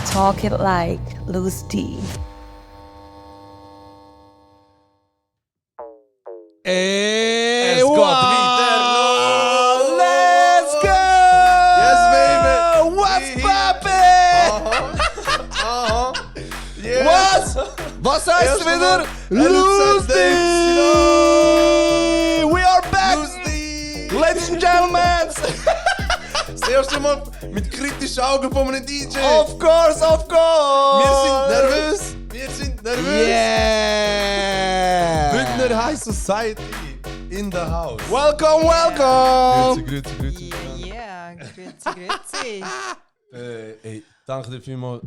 Talk it like Louis D. Hey, Es geht weiter los. Let's go! Yes, baby. What's poppin'? Aha. Yes. Was heißt Erst wieder? mal Lustig! We are back! Lustig. Ladies and gentlemen! Das erste Mal mit kritischen Augen von einem DJ. Of course, of course! Wir sind nervös. Yeah! Bündner High Society in the house. Welcome, welcome! Grüezi. Ja, grüezi. Ey, danke dir vielmals,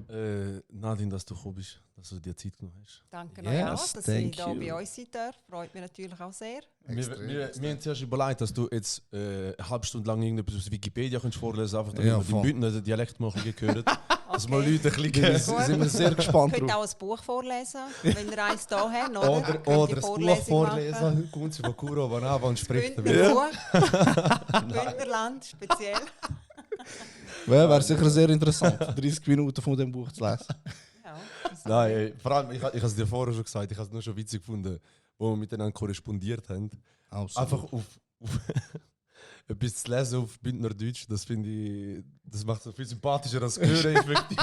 Nadine, dass du gekommen bist, dass du dir Zeit genommen hast. Danke Yes, euch auch, dass thank ich hier you. bei uns sein darf. Freut mich natürlich auch sehr. Wir haben zuerst überlegt, dass du jetzt eine halbe Stunde lang irgendetwas aus Wikipedia vorlesen kannst, einfach damit Ja, wir voll. den Bündner Dialekt mal ein bisschen hören. Dass wir Leute ein Da bisschen sind wir sehr gespannt Ihr könnt drauf. auch ein Buch vorlesen, wenn ihr eins hier habt, oder? Oder Könnt ihr das Buch Vorlesung machen. vorlesen. Kommt sie von Kuro Banava und spricht damit. Bündnerbuch. Bündnerland speziell. Wäre sicher sehr interessant, 30 Minuten von dem Buch zu lesen. Ja, Nein, ey, vor allem, ich habe es dir vorher schon gesagt, ich habe es nur schon witzig gefunden, wo wir miteinander korrespondiert haben. Einfach auf etwas zu lesen auf Bündnerdeutsch, das finde ich, das macht es viel sympathischer als hören effektiv.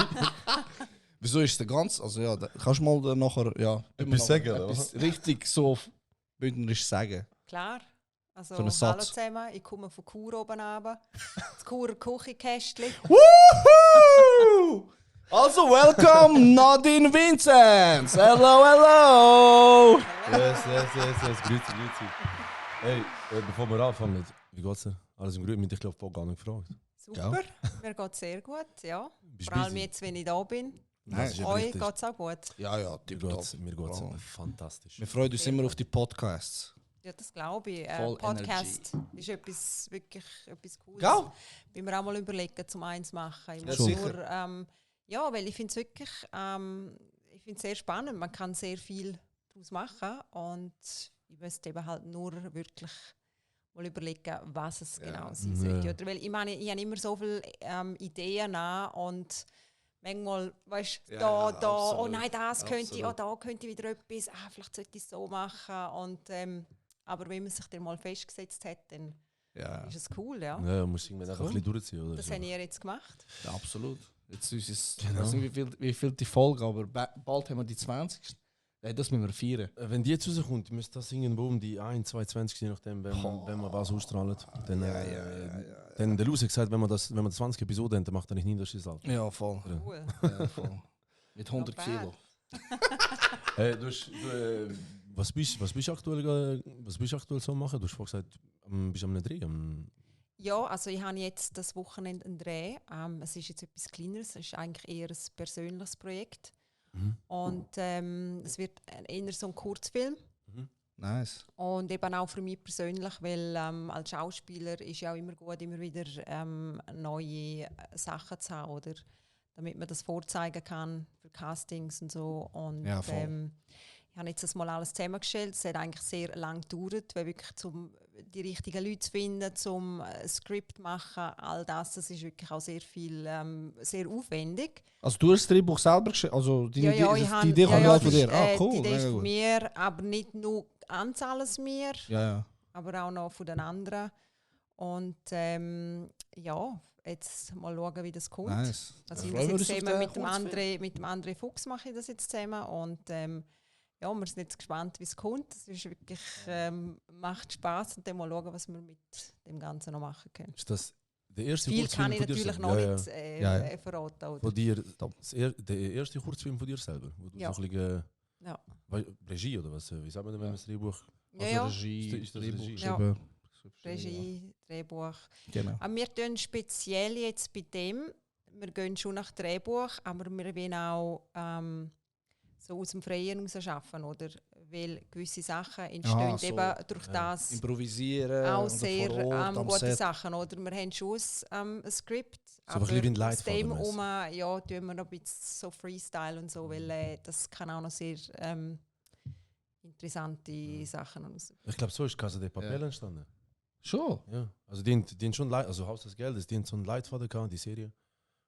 Wieso ist der ganz? Also ja, kannst du mal nachher Etwas sagen, oder? etwas richtig so auf Bündnerisch sagen. klar. Also, So einen hallo Satz. zusammen, ich komme von Chur oben runter. Das Churer Küchenkästchen. Woohoo! Also welcome Nadine Vinzenz. Hello, hello. Yes, grüezi. Hey, bevor wir anfangen, wie geht's dir? Alles im Grün, mit ich glaube, voll gar nicht gefragt. Super, mir geht es sehr gut, ja. Bist Vor allem busy? jetzt, wenn ich da bin. Nein, ist ja Euch richtig. geht es auch gut. Ja, Mir geht's Wow. fantastisch. Wir freuen uns immer auf die Podcasts. Ja, das glaube ich. Voll Podcast ist wirklich etwas Cooles. Gell? Wenn wir auch mal überlegen, zum eins machen. Ich Ja, muss sicher. nur, ja, weil ich finde es wirklich ich find's sehr spannend. Man kann sehr viel daraus machen und ich müsste eben halt nur wirklich mal überlegen, was es genau sein sollte. Oder, weil ich meine, ich habe immer so viele Ideen an und manchmal, weißt du, Ja, da, absolut. oh nein, das könnte ich, Absolut. da könnte ich wieder etwas, vielleicht sollte ich es so machen. Und, aber wenn man sich dann mal festgesetzt hat, dann Ja, ist es cool, ja. Ja, muss ich irgendwie einfach ein bisschen durchziehen, oder? Das so. habt ihr jetzt gemacht. ja absolut. Jetzt ist es, ich Genau. weiß nicht, wie viel die Folge, aber bald haben wir die 20. Ja, das müssen wir feiern. Wenn die jetzt rauskommt, müsste das irgendwo um die 1, 2, 20, je nachdem, wenn man was ausstrahlt. Dann, dann der Luz hat gesagt, wenn wir das 20 Episoden haben, dann macht er nicht niederschiss alt. Ja, voll. Cool. Ja, voll. Mit 100 Not Kilo. Was bist du aktuell so machen? Du hast vorhin gesagt, bist du am Dreh. Ja, also ich habe jetzt das Wochenende einen Dreh. Es ist jetzt etwas Kleineres, es ist eigentlich eher ein persönliches Projekt. Und es wird eher so ein Kurzfilm. Nice. Und eben auch für mich persönlich, weil als Schauspieler ist ja auch immer gut, immer wieder neue Sachen zu haben, oder? Damit man das vorzeigen kann für Castings und so. Und Ja, voll. ich habe jetzt das mal alles zusammengestellt. Es hat eigentlich sehr lange gedauert, weil wirklich die richtigen Leute zu finden, zum Skript machen, all das ist wirklich auch sehr viel, sehr aufwendig. Also du hast das Drehbuch selber geschrieben? Also die ich Idee habe- kommt auch von das dir? ist, Ah, cool. Die Idee ist mega von gut. mir, aber nicht nur ganz alles mir, Ja. aber auch noch von den anderen. Und ja, jetzt mal schauen, wie das kommt. Nice. Also Da ich freuen wir mache das uns jetzt auf zusammen den mit dem André Fuchs mache ich das jetzt zusammen und ja, wir sind jetzt gespannt, wie es kommt. Es ist wirklich, macht Spaß und dann mal schauen, was wir mit dem Ganzen noch machen können. Ist das der erste Viel Kurzfilm kann ich von dir natürlich selber? noch Ja, nicht Ja. verraten. Oder? Von dir, der erste Kurzfilm von dir selber? Wo du Ja. so ein bisschen, Ja. Regie oder was? Wie sagt man denn, wenn man das Drehbuch... Ja, ja. Regie, Ist das Drehbuch Regie? geschrieben. Regie, Drehbuch. Genau. Aber wir tun speziell jetzt bei dem, wir gehen schon nach Drehbuch, aber wir wollen auch so aus dem Freien heraus arbeiten, oder? Weil gewisse Sachen entstehen Aha, so. eben durch das Improvisieren. auch oder sehr vor Ort, am gute Set. Sachen, oder? Wir haben schon ein Skript, So ein bisschen wie ein aus dem Leitfaden-mässig. ja, tun wir noch ein bisschen so Freestyle und so, weil das kann auch noch sehr interessante Sachen aus. Ich glaube, so ist Casa de Papel entstanden. Schon? Ja. Also die haben schon also Haus des Geldes, die haben so einen Leitfaden gehabt, die Serie.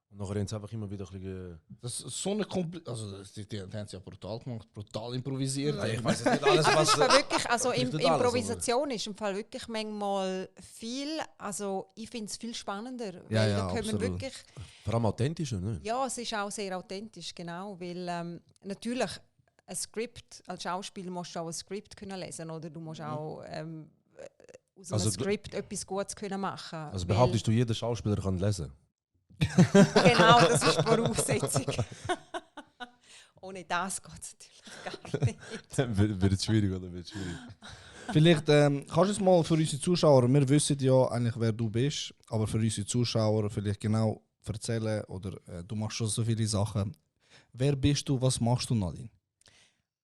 Und nachher haben sie einfach immer wieder ein bisschen... Das ist so eine also die haben es ja brutal gemacht, brutal improvisiert. Ja, ich weiß nicht alles, Aber es ist was... wirklich, also Vielleicht nicht Improvisation ist im Fall wirklich manchmal viel, also ich finde es viel spannender, Ja, weil ja, da können absolut. wirklich, Vor allem authentischer, ne? ja, es ist auch sehr authentisch, genau, weil natürlich ein Skript, als Schauspieler musst du auch ein Skript können lesen, oder du musst auch aus Also einem Skript etwas Gutes können machen. Also weil- behauptest du, jeder Schauspieler kann lesen? Genau, das ist die Voraussetzung. Ohne das geht es natürlich gar nicht. Dann wird es schwierig, oder? Wird schwierig. Vielleicht kannst du es mal für unsere Zuschauer, wir wissen ja eigentlich, wer du bist, aber für unsere Zuschauer vielleicht genau erzählen, oder du machst schon so viele Sachen. Wer bist du, was machst du, Nadine?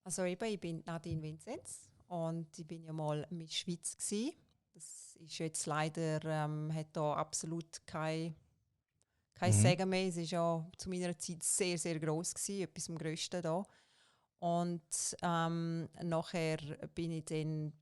Also eben, ich bin Nadine Vinzenz und ich bin ja mal Miss Schweiz gsi. Das ist jetzt leider, hat da absolut kein Sagen mehr. Es war ja zu meiner Zeit sehr, sehr gross gsi, etwas vom Grössten da. Und nachher bin ich dann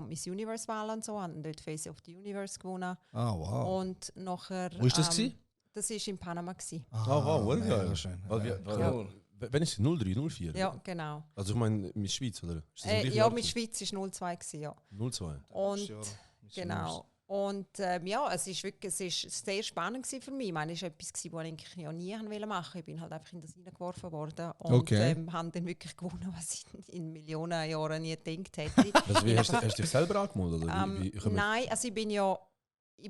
Miss Universe-Wahl und so, habe dort Face of the Universe gewonnen. Ah, wow. Und nachher... Wo ist das gewesen? Das war in Panama. Gsi. wow, mega geil. schön. Weil wenn ist es 03, 04? Ja, genau. Also ich meine, Miss Schweiz, oder? Ist das im gleichen Ja, Jahr Miss gewesen? Schweiz war 02 gsi, ja. 02. Und genau. Und es ist wirklich, es ist sehr spannend für mich. Ich meine, es war etwas, was ich eigentlich ja nie machen wollte. Ich bin halt einfach in das hineingeworfen worden und Okay. habe dann wirklich gewonnen, was ich in Millionen Jahren nie gedacht hätte. Also wie, hast du dich selber angemeldet? Oder Nein, also ich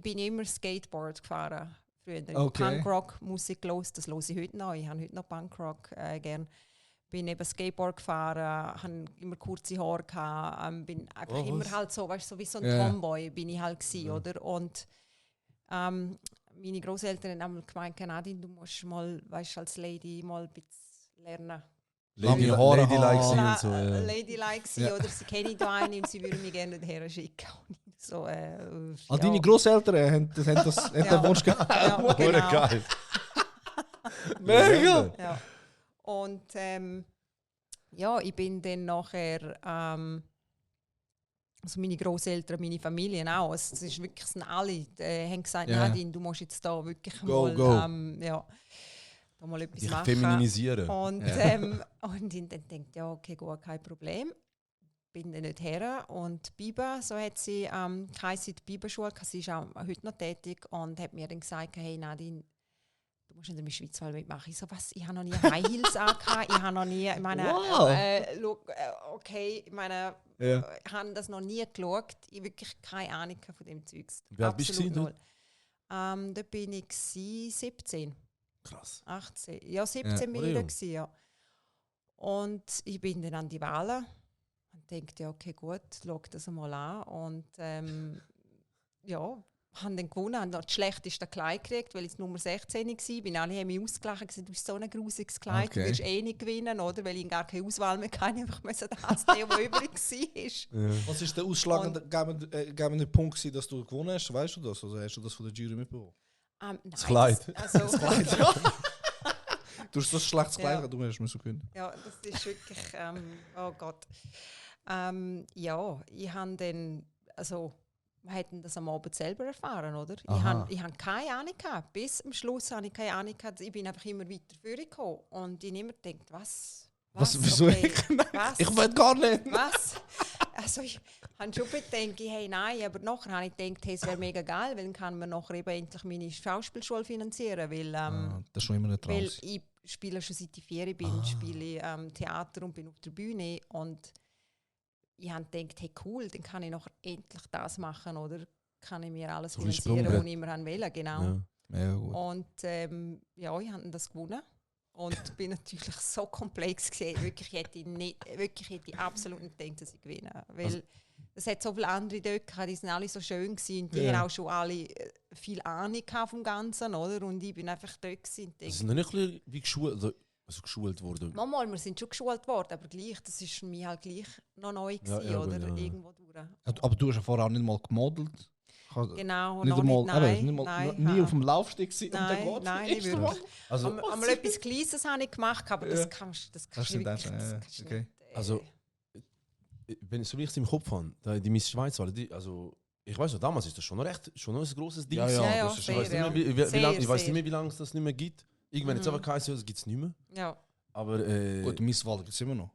bin immer Skateboard gefahren. Früher Okay. Punkrock-Musik gehört, das höre ich heute noch. Ich habe heute noch Punkrock gern. Bin eben Skateboard gefahren, hatte immer kurze Haare, bin einfach immer halt so, weißt du, so wie so ein Tomboy bin ich halt gewesen, oder? Und meine Großeltern haben gemeint, Nadine, du musst mal, weißt, als Lady mal ein bisschen lernen. Ladylike sein und so. Ja. Ladylike sein, oder sie kennen da einen und sie würden mich gerne dorthin schicken. Und so, Deine Grosseltern haben den Wunsch gehabt. Ja, genau. Geil. Mega! Ja. Und ich bin dann nachher, also meine Großeltern, meine Familie auch, es ist wirklich, sind alle, haben gesagt, Nadine, du musst jetzt da wirklich Go. da mal etwas Dich machen. feminisieren. Und ich dann denkt, ja, okay, gut, kein Problem. Bin dann nicht her. Und Biba, so hat sie die Biberschule, sie ist auch heute noch tätig und hat mir dann gesagt, hey Nadine, du musst in der Schweiz mitmachen. Ich so, was? Ich habe noch nie High Heels angehabt. Ich habe noch nie, ich meine, okay, ich meine, ich habe das noch nie geschaut. Ich habe wirklich keine Ahnung von dem Zeugs. Wie alt bist du null. Da bin ich 17. Krass. 18. Ja, 17 bin ich da gewesen, ja. Und ich bin dann an die Wahlen und dachte, ja, okay, gut, schau das mal an. Und haben dann gewonnen, haben noch das schlechteste Kleid gekriegt, weil ich Nummer 16 war. Alle haben mich ausgelacht, gesagt, du hast so ein grusiges Kleid, du wirst eh nicht gewinnen, oder? Weil ich gar keine Auswahl mehr hatte, einfach das der übrig war. Ja. Was war der ausschlaggebende Punkt, gewesen, dass du gewonnen hast? Weißt du das? Also hast du das von der Jury mitbekommen? Das Kleid. Das Kleid, ja. Du hast so ein schlechtes Kleid, Ja. du hast müssen können. Ja, das ist wirklich, oh Gott. Ich habe dann, also wir hätten das am Abend selber erfahren, oder? Ich habe keine Ahnung gehabt. Bis am Schluss habe ich keine Ahnung gehabt. Ich bin einfach immer weiter vorgekommen. Und ich habe immer gedacht, was? Wieso Okay, was? Ich will gar nicht. Was? Also ich habe schon gedacht, hey, nein, aber nachher habe ich gedacht, hey, es wäre mega geil, weil dann kann man nachher eben endlich meine Schauspielschule finanzieren, weil, Das ist schon immer ein Traum. weil ich spiele schon seit ich 4 bin, spiele ich Theater und bin auf der Bühne und ich habe gedacht, hey cool, dann kann ich nachher endlich das machen, oder kann ich mir alles So ein finanzieren, Sprungbrett. was ich immer wollte, genau. Ja. Mega gut. Und ich habe das gewonnen. Und bin natürlich so komplex gesehen. Wirklich hätte ich absolut nicht gedacht, dass ich gewinne. Weil es hat so viele andere dort gehabt, die sind alle so schön gewesen. Die haben auch schon alle viel Ahnung vom Ganzen, oder? Und ich bin einfach dort gewesen. Das ist noch nicht ein bisschen wie geschult worden. Manchmal, wir sind schon geschult worden, aber gleich, das ist für mich halt gleich noch neu gewesen, Ja, oder? gut, ja. Irgendwo durch. Aber du hast ja vorher auch nicht mal gemodelt. Genau, Nicht noch einmal, nicht, nein. nein, Nein, nie auf dem Laufsteg sein und Nein, dann nein, geht's. nicht wirklich. Also, Einmal etwas Kleines habe ich gemacht, aber das Ja. kannst Das du stimmt wirklich, auch, ja, das ja, kannst du okay. nicht, Also, wenn ich so richtig im Kopf habe, die Miss Schweiz, die Ich weiß noch, damals ist das schon noch ein grosses Ding. Ja, gewesen. Ja, das ist sehr, Ich weiß nicht ja. mehr, wie lange, ich weiß Sehr, nicht mehr, wie lange es das nicht mehr gibt. Irgendwann jetzt einfach geheißen, das gibt es nicht mehr. Ja. Aber Gut, Misswahl gibt es immer noch.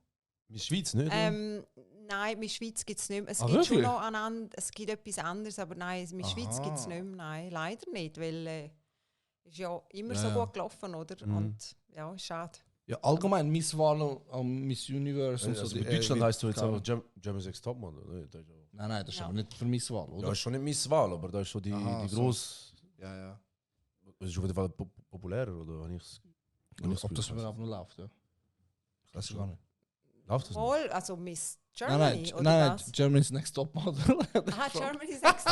in Schweiz nicht, oder? Nein, in der Schweiz gibt es nicht mehr. Es Ah, gibt schon wirklich? noch es gibt etwas anderes, aber nein, in der Schweiz gibt es nicht mehr. Nein, leider nicht, weil ist ja immer Ja, so ja. gut gelaufen, oder? Und ja, ist schade. Ja, allgemein Misswahl am Miss Universe und so. Also die- in Deutschland wird heisst du jetzt gehauen. auch German Sex Topmodel. Oder? Das ist ja- Nein, das ist Ja. aber nicht für Misswahl, Ja, oder? ist schon nicht Misswahl, aber da ist schon die Aha, so. grosse. Ja, ja. Das ist auf jeden Fall populärer, oder? Habe ich's- habe ich's Ob das Gefühl, überhaupt noch läuft, ja. Weiß ich gar nicht. Läuft das nicht? Wohl, also Miss Nein, Germany, nein, oder nein, was? Germany's Next Topmodel. Aha, Germany's Next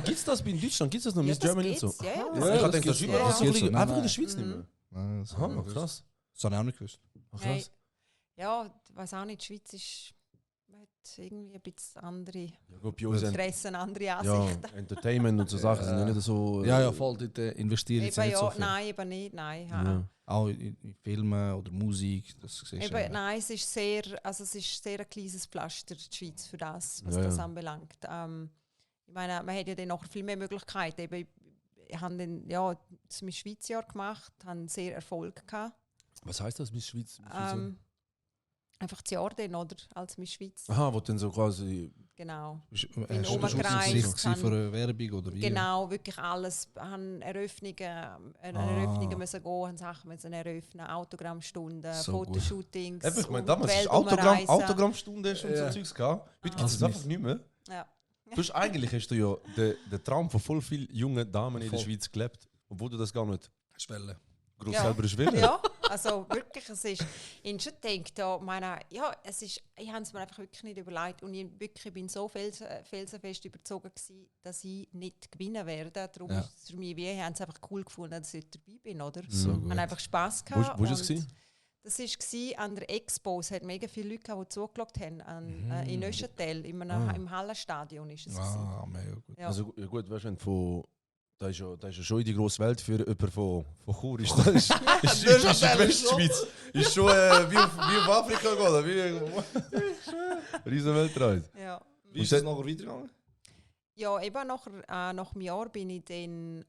Gibt es das in Deutschland? Gibt es das noch? Ja, Miss das Germany und so? gibt's, ja, ja, Ah, das ich gibt's. habe gedacht, das ist Ja, überall das so. gibt's so. Einfach in der Nein, Schweiz nicht mehr. Nein, das Aha, habe ich nicht gewusst. krass. Das habe ich auch nicht gewusst. Ach, Nein. krass. Ja, ich weiß auch nicht, die Schweiz ist hat irgendwie ein bisschen andere Ja, gut, bei uns Interessen, andere ja, Ansichten. Entertainment und so Sachen sind ja nicht so. Ja, ja, voll, dort investieren sie Eben nicht so ja, viel. nein, eben nicht, nein. ha. Ja. Auch in Filmen oder Musik, das siehst du. Eben, nein, es ist sehr ein kleines Pflaster, die Schweiz, für das, was Ja, das ja. anbelangt. Ich meine, man hat ja dann noch viel mehr Möglichkeiten. Eben, ich habe dann das Miss Schweiz-Jahr gemacht, habe sehr Erfolg gehabt. Was heißt das, Miss Schweiz? Einfach das Jahr dann, oder? Als Miss Schweiz. Aha, wo dann so quasi. Genau. Hast bin du rumgereist, Gesicht gewesen kann- für eine Werbung oder wie? Genau, wirklich alles. Wir haben Eröffnungen müssen gehen, haben Sachen müssen eröffnen, Autogrammstunden, So gut. Fotoshootings. Eben, ich meine, um damals die ist Welt umreisen. Autogrammstunde schon Ja. so Zeugs gehabt. Heute gibt es Also einfach nicht mehr. Ja. Du hast, eigentlich hast du ja den Traum von voll vielen jungen Damen in der Voll. Schweiz gelebt, obwohl du das gar nicht Schwelle. groß Ja. selber willst. Ja, also wirklich, es ist, ich schon denkt, ich habe es mir einfach wirklich nicht überlegt und ich wirklich bin so felsenfest überzogen gewesen, dass ich nicht gewinnen werde. Darum Ja. ist es für mich wie, ich habe es einfach cool gefunden, dass ich dabei bin, oder? So Mhm. gut. Ich einfach Spass Wo gehabt. war das? und gewesen? Das war an der Expo. Es hat mega viele Leute gehabt, die zugeschaut haben. In Neuchâtel, im Hallenstadion ist es. gewesen. Ah, mega gut. Ja. Also ja, gut, weißt du, wenn von. Da ist ja schon in die grosse Welt für jemanden von Chur. Ist das ist die Westschweiz. Ist schon wie auf Afrika gehen, oder? Wie riesen Weltreise. Ja. Wie ist es nachher weitergegangen? Ja, eben nach dem Jahr bin ich dann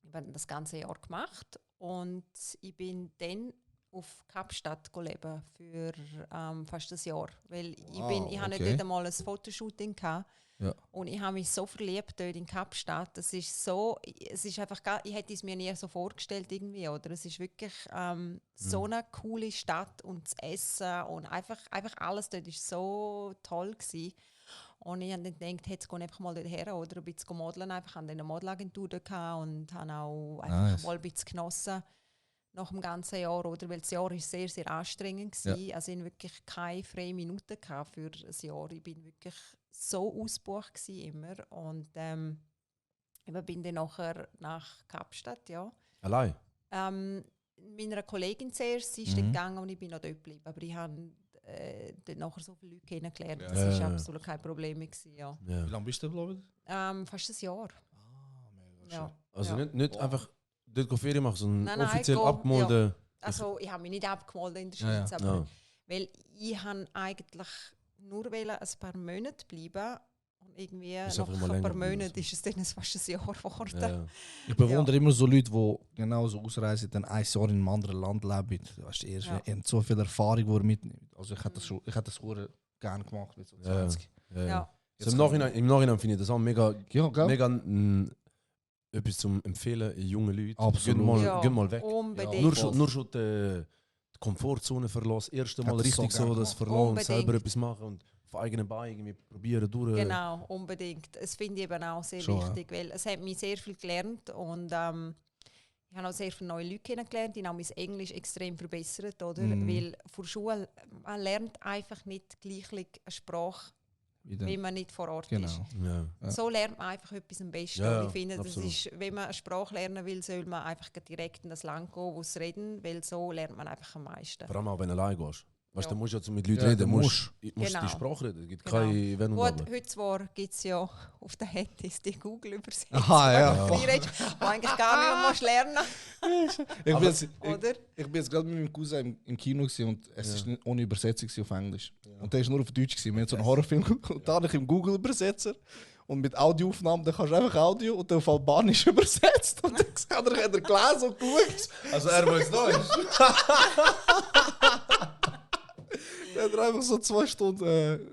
ich habe das ganze Jahr gemacht und ich bin dann auf Kapstadt leben für fast ein Jahr, weil ich hatte okay. dort einmal ein Fotoshooting gehabt. Ja. Und ich habe mich so verliebt dort in Kapstadt. Es ist einfach ich hätte es mir nie so vorgestellt irgendwie, oder? Es ist wirklich so eine coole Stadt und das Essen und einfach alles dort ist so toll gewesen. Und ich habe dann gedacht, jetzt gehe ich einfach mal dort her oder ein bisschen modeln. Ich hatte eine Modelagentur dort gehabt und habe auch einfach Nice. mal ein bisschen genossen nach dem ganzen Jahr, oder? Weil das Jahr war sehr, sehr anstrengend gewesen. Also ich hatte wirklich keine freie Minute gehabt für ein Jahr. Ich bin wirklich so ausgebucht gewesen immer. Und ich bin dann nachher nach Kapstadt, ja. Allein? Meiner Kollegin zuerst, sie ist dann gegangen und ich bin noch dort geblieben. Aber ich habe dort nachher so viele Leute kennengelernt. Ja. Das war Ja. absolut kein Problem mehr gewesen, ja. Ja. Wie lange bist du geblieben? Fast ein Jahr. Ah, mega Ja. Also Ja. nicht einfach dort Ferien machen, sondern Nein, offiziell go- abgemolden. Also ich habe mich nicht abgemolden in der Ja, ja. Schweiz, aber Ja. weil ich habe eigentlich nur ein paar Monate bleiben und irgendwie Ist nach einfach ein mal paar länger Monaten gewesen. ist es dann fast ein Jahr geworden. Ja. Ich bewundere immer so Leute, die genau so ausreisen, dann ein Jahr in einem anderen Land leben. Weißt du, Ja. ihr habt so viel Erfahrung, die ihr mitnimmt. Also ich hätte das schon, verdammt gerne gemacht mit so Ja. 20. Ja. Ja. Also im Nachhinein finde ich das auch mega, Ja, gell? mega etwas zum Empfehlen jungen Leuten. Absolut. Geh mal weg. Unbedingt. Nur schon die Komfortzone verlassen. Erst einmal Hat das so richtig gern so das gemacht. verlassen und Unbedingt. selber etwas machen und auf eigenen Beinen irgendwie probieren durch. Genau, unbedingt. Das finde ich eben auch sehr Schon, ja. wichtig, weil es hat mich sehr viel gelernt und ich habe auch sehr viele neue Leute kennengelernt, die haben mein Englisch extrem verbessert, oder? Weil vor Schule, man lernt einfach nicht gleich eine Sprache, wenn man nicht vor Ort ist. Genau. Ja. Ja. So lernt man einfach etwas am besten. Ja, Und ich finde, das absolut. ist, wenn man eine Sprache lernen will, soll man einfach direkt in das Land gehen, wo es reden, weil so lernt man einfach am meisten. Vor allem auch, wenn du allein gehst. Weißt du, Ja. du musst ja mit Leuten Ja, reden, du musst Genau. die Sprache reden. Es gibt Genau. keine Wenn und Gut, Aber. heute zwar gibt es ja auf den Handys die Google-Übersetzung, Aha, ja. wo eigentlich gar nicht mehr musst lernen Ich bin jetzt, oder? ich bin jetzt gerade mit meinem Cousin im Kino gewesen und es ist nicht ohne Übersetzung gewesen auf Englisch. Und der ist nur auf Deutsch gewesen. Wir haben so einen Horrorfilm und da habe ich im Google Übersetzer und mit Audioaufnahmen, dann kannst du einfach Audio und dann auf Albanisch übersetzt. Und dann hat er gelesen und geschaut. Also er, der jetzt da ist. Dann hat er einfach so 2 Stunden,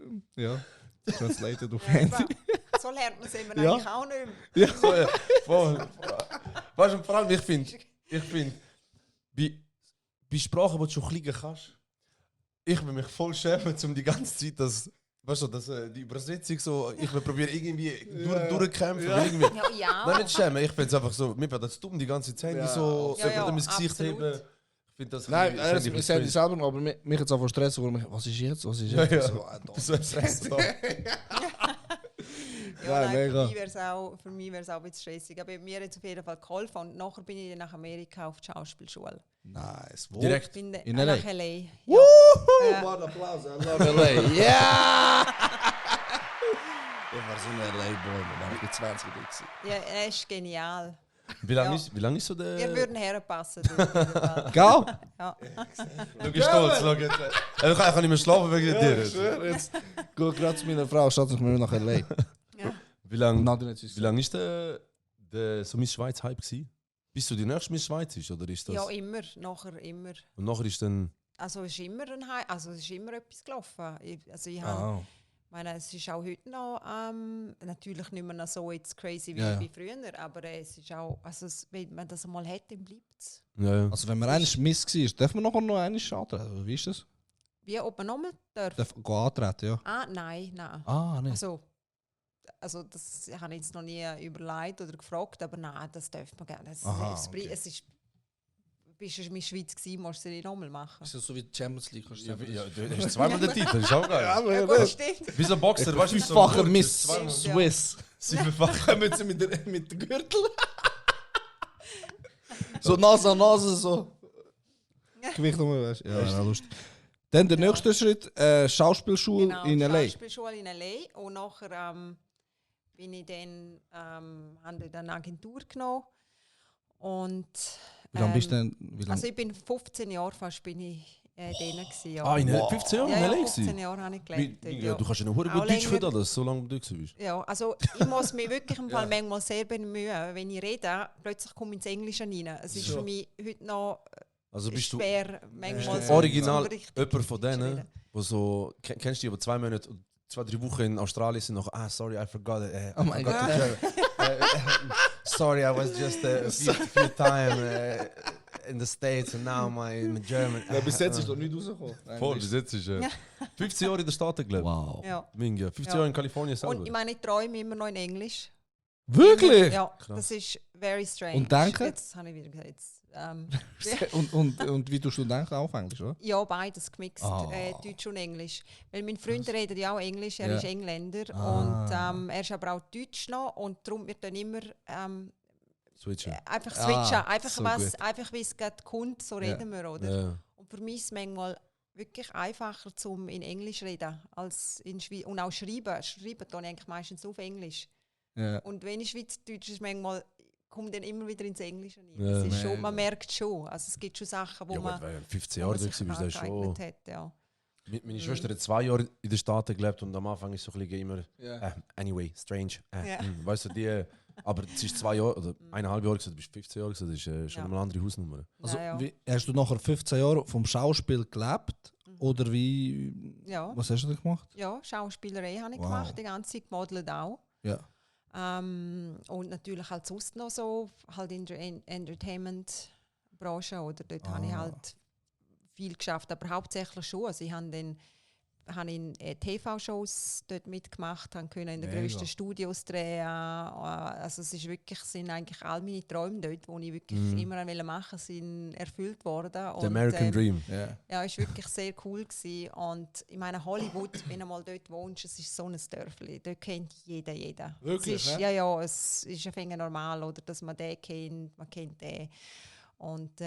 translated auf Handy. So lernt man es eben Ja. eigentlich auch nicht mehr. Ja. So, ja. Voll. Weißt du, vor allem, ich finde, bei Sprachen, die du schon klicken kannst, ich will mich voll schämen, um die ganze Zeit, dass die Übersetzung so, ich will probieren irgendwie durchkämpfen. Ja. Irgendwie. Ja. Nein, nicht schämen, ich finde es einfach so, mir wird das dumm, die ganze Zeit Ja. so Ja, ja, jemandem ins Gesicht absolut. heben. Ich finde das Nein, ein bisschen- ich sage selber noch, aber mich jetzt einfach stressen, weil was ist jetzt? Was ist Ja, jetzt? ja. So, So Stress da. Ja, Nein, nein, mega. für mich wäre es auch ein bisschen stressig. Aber mir hat es auf jeden Fall geholfen. Und nachher bin ich dann nach Amerika auf die Schauspielschule. Nice. Wo? Direkt. Bin In nach LA? LA. Woo! Ja. What Applaus, I love LA. Yeah! Ich war so ein LA-Boy, da war ich mit 20 gewesen. Ja, er ist genial. Wie lange Ja. ist so der... Ihr würden herpassen. du, auf jeden Fall. Gell? Ja. Du bist stolz, schau jetzt. Ich kann nicht mehr schlafen wegen dir. Ich schwöre, jetzt geht gerade zu meiner Frau, statt ich mir nach LA. Ja. Wie lange Nadine hat wie lang ist der so Miss Schweiz Hype gsi? Bis du die nächste Miss Schweiz ist oder ist das? Ja, immer. Nachher immer. Und nachher ist dann Also es ist immer, es ist immer etwas gelaufen. Ich Ah. meine, es ist auch heute noch natürlich nicht mehr so jetzt crazy wie, Ja, ja. wie früher, aber es ist auch, also wenn man das einmal hat, dann bleibt es. ja. Also wenn man eigentlich Miss war, darf man nachher noch einmal antreten? Wie ist das? Wie, ob man nochmal darf? Darf gehen antreten, ja. Ah, nein. Ah, nicht. Also das habe ich jetzt noch nie überlegt oder gefragt, aber nein, das darf man gerne. Aha, Es okay. ist, bist du in der Schweiz gewesen, musst du es nicht nochmal machen. Ist das so wie die Champions League? Kannst Ja, du hast zweimal den Titel, ist auch geil. Ja, gut, stimmt. Wie so ein Boxer, weißt du? so Fünffacher ein Miss zweimal- Swiss. Siebenfach. Kommen sie mit der Gürtel? So Nase an Nase, so. Gewicht um, weißt du? Ja, lustig. Dann der nächste Schritt, Schauspielschule Genau, in LA. Schauspielschule in LA. Und nachher bin ich dann, haben wir dann eine Agentur genommen. Und, Wie lange bist du denn? Wie lang? also ich bin 15 Jahre fast bin ich denen gewesen. Ja. Ah, in Wow. 15 Jahren ja, in ja, LA 15 gewesen? Jahre habe ich Wie- gelebt. ja, du kannst ja noch hure Auch gut Deutsch für länger. das, so lange du da bist. Ja, also ich muss mich wirklich im Fall manchmal sehr bemühen. Wenn ich rede, plötzlich komme ich ins Englische rein. Es ist Ja. für mich heute noch Also bist du schwer, manchmal Ja. so original zum richtig jemand von Deutsch denen, reden. wo so, kennst du die, die 2 Monate, 2-3 Wochen in Australien sind, noch, sorry, I forgot it. Oh my I forgot God. to travel. Sorry, I was just a few time in the States and now my German. Bis jetzt ist noch nicht rausgekommen. Voll, bis jetzt ist 15 Jahre in den Staaten gelebt. Wow. Ja. Minga, 15 Ja. Jahre in Kalifornien selber. Und ich meine, ich träume immer noch in Englisch. Wirklich? Ja, Krass. das ist very strange. Und denken? Jetzt habe ich wieder gesagt. Jetzt, Und wie tust du denken auf Englisch, oder? ja, beides gemixt, Ah. Deutsch und Englisch. Weil mein Freund redet ja auch Englisch, er Ja. ist Engländer Ah. und er ist aber auch Deutsch noch und darum wird dann immer Switchen. einfach Ah, switchen, einfach, so was, einfach wie es gerade kommt, so Ja. reden wir, oder? Ja. Und für mich ist es manchmal wirklich einfacher, zum in Englisch reden als in Schweiz. Und auch schreiben. Schreiben tue ich eigentlich meistens auf Englisch. Ja. Und wenn ich Schweizerdeutsch ist, manchmal kommt dann immer wieder ins Englische rein. Ja. Es ist schon, Mega. man merkt schon. Also es gibt schon Sachen, wo Ja, man, gut, weil 15 wo man Jahre da sich bist, das ist schon... angeeignet hat. Ja. Meine Schwester hat 2 Jahre in den Staaten gelebt und am Anfang ist so ein bisschen immer Ja. anyway, strange. Ja. Weißt du, aber es ist 2 Jahre oder 1,5 Jahre, gewesen, du bist 15 Jahre, gewesen, das ist schon Ja. eine andere Hausnummer. Also, Ja, ja. wie, hast du nachher 15 Jahre vom Schauspiel gelebt? Oder wie. Ja. Was hast du da gemacht? Ja, Schauspielerei habe ich Wow. gemacht, die ganze Zeit gemodelt auch. Ja. Und natürlich halt sonst noch so, halt in der Entertainment-Branche, oder dort habe ich Ah. halt viel geschafft, aber hauptsächlich schon. Also ich habe dann in TV-Shows dort mitgemacht, habe können in den Mega. grössten Studios drehen. Also es ist wirklich, sind eigentlich all meine Träume dort, die ich wirklich immer machen wollte, sind erfüllt worden. The American Dream. Ja. Ja, es war wirklich sehr cool gewesen. Und ich meine, Hollywood, wenn du mal dort wohnst, es ist so ein Dörfli. Dort kennt jeder. Wirklich, Es ist, ja? ja, es ist ein wenig normal, oder, dass man den kennt, man kennt den. Und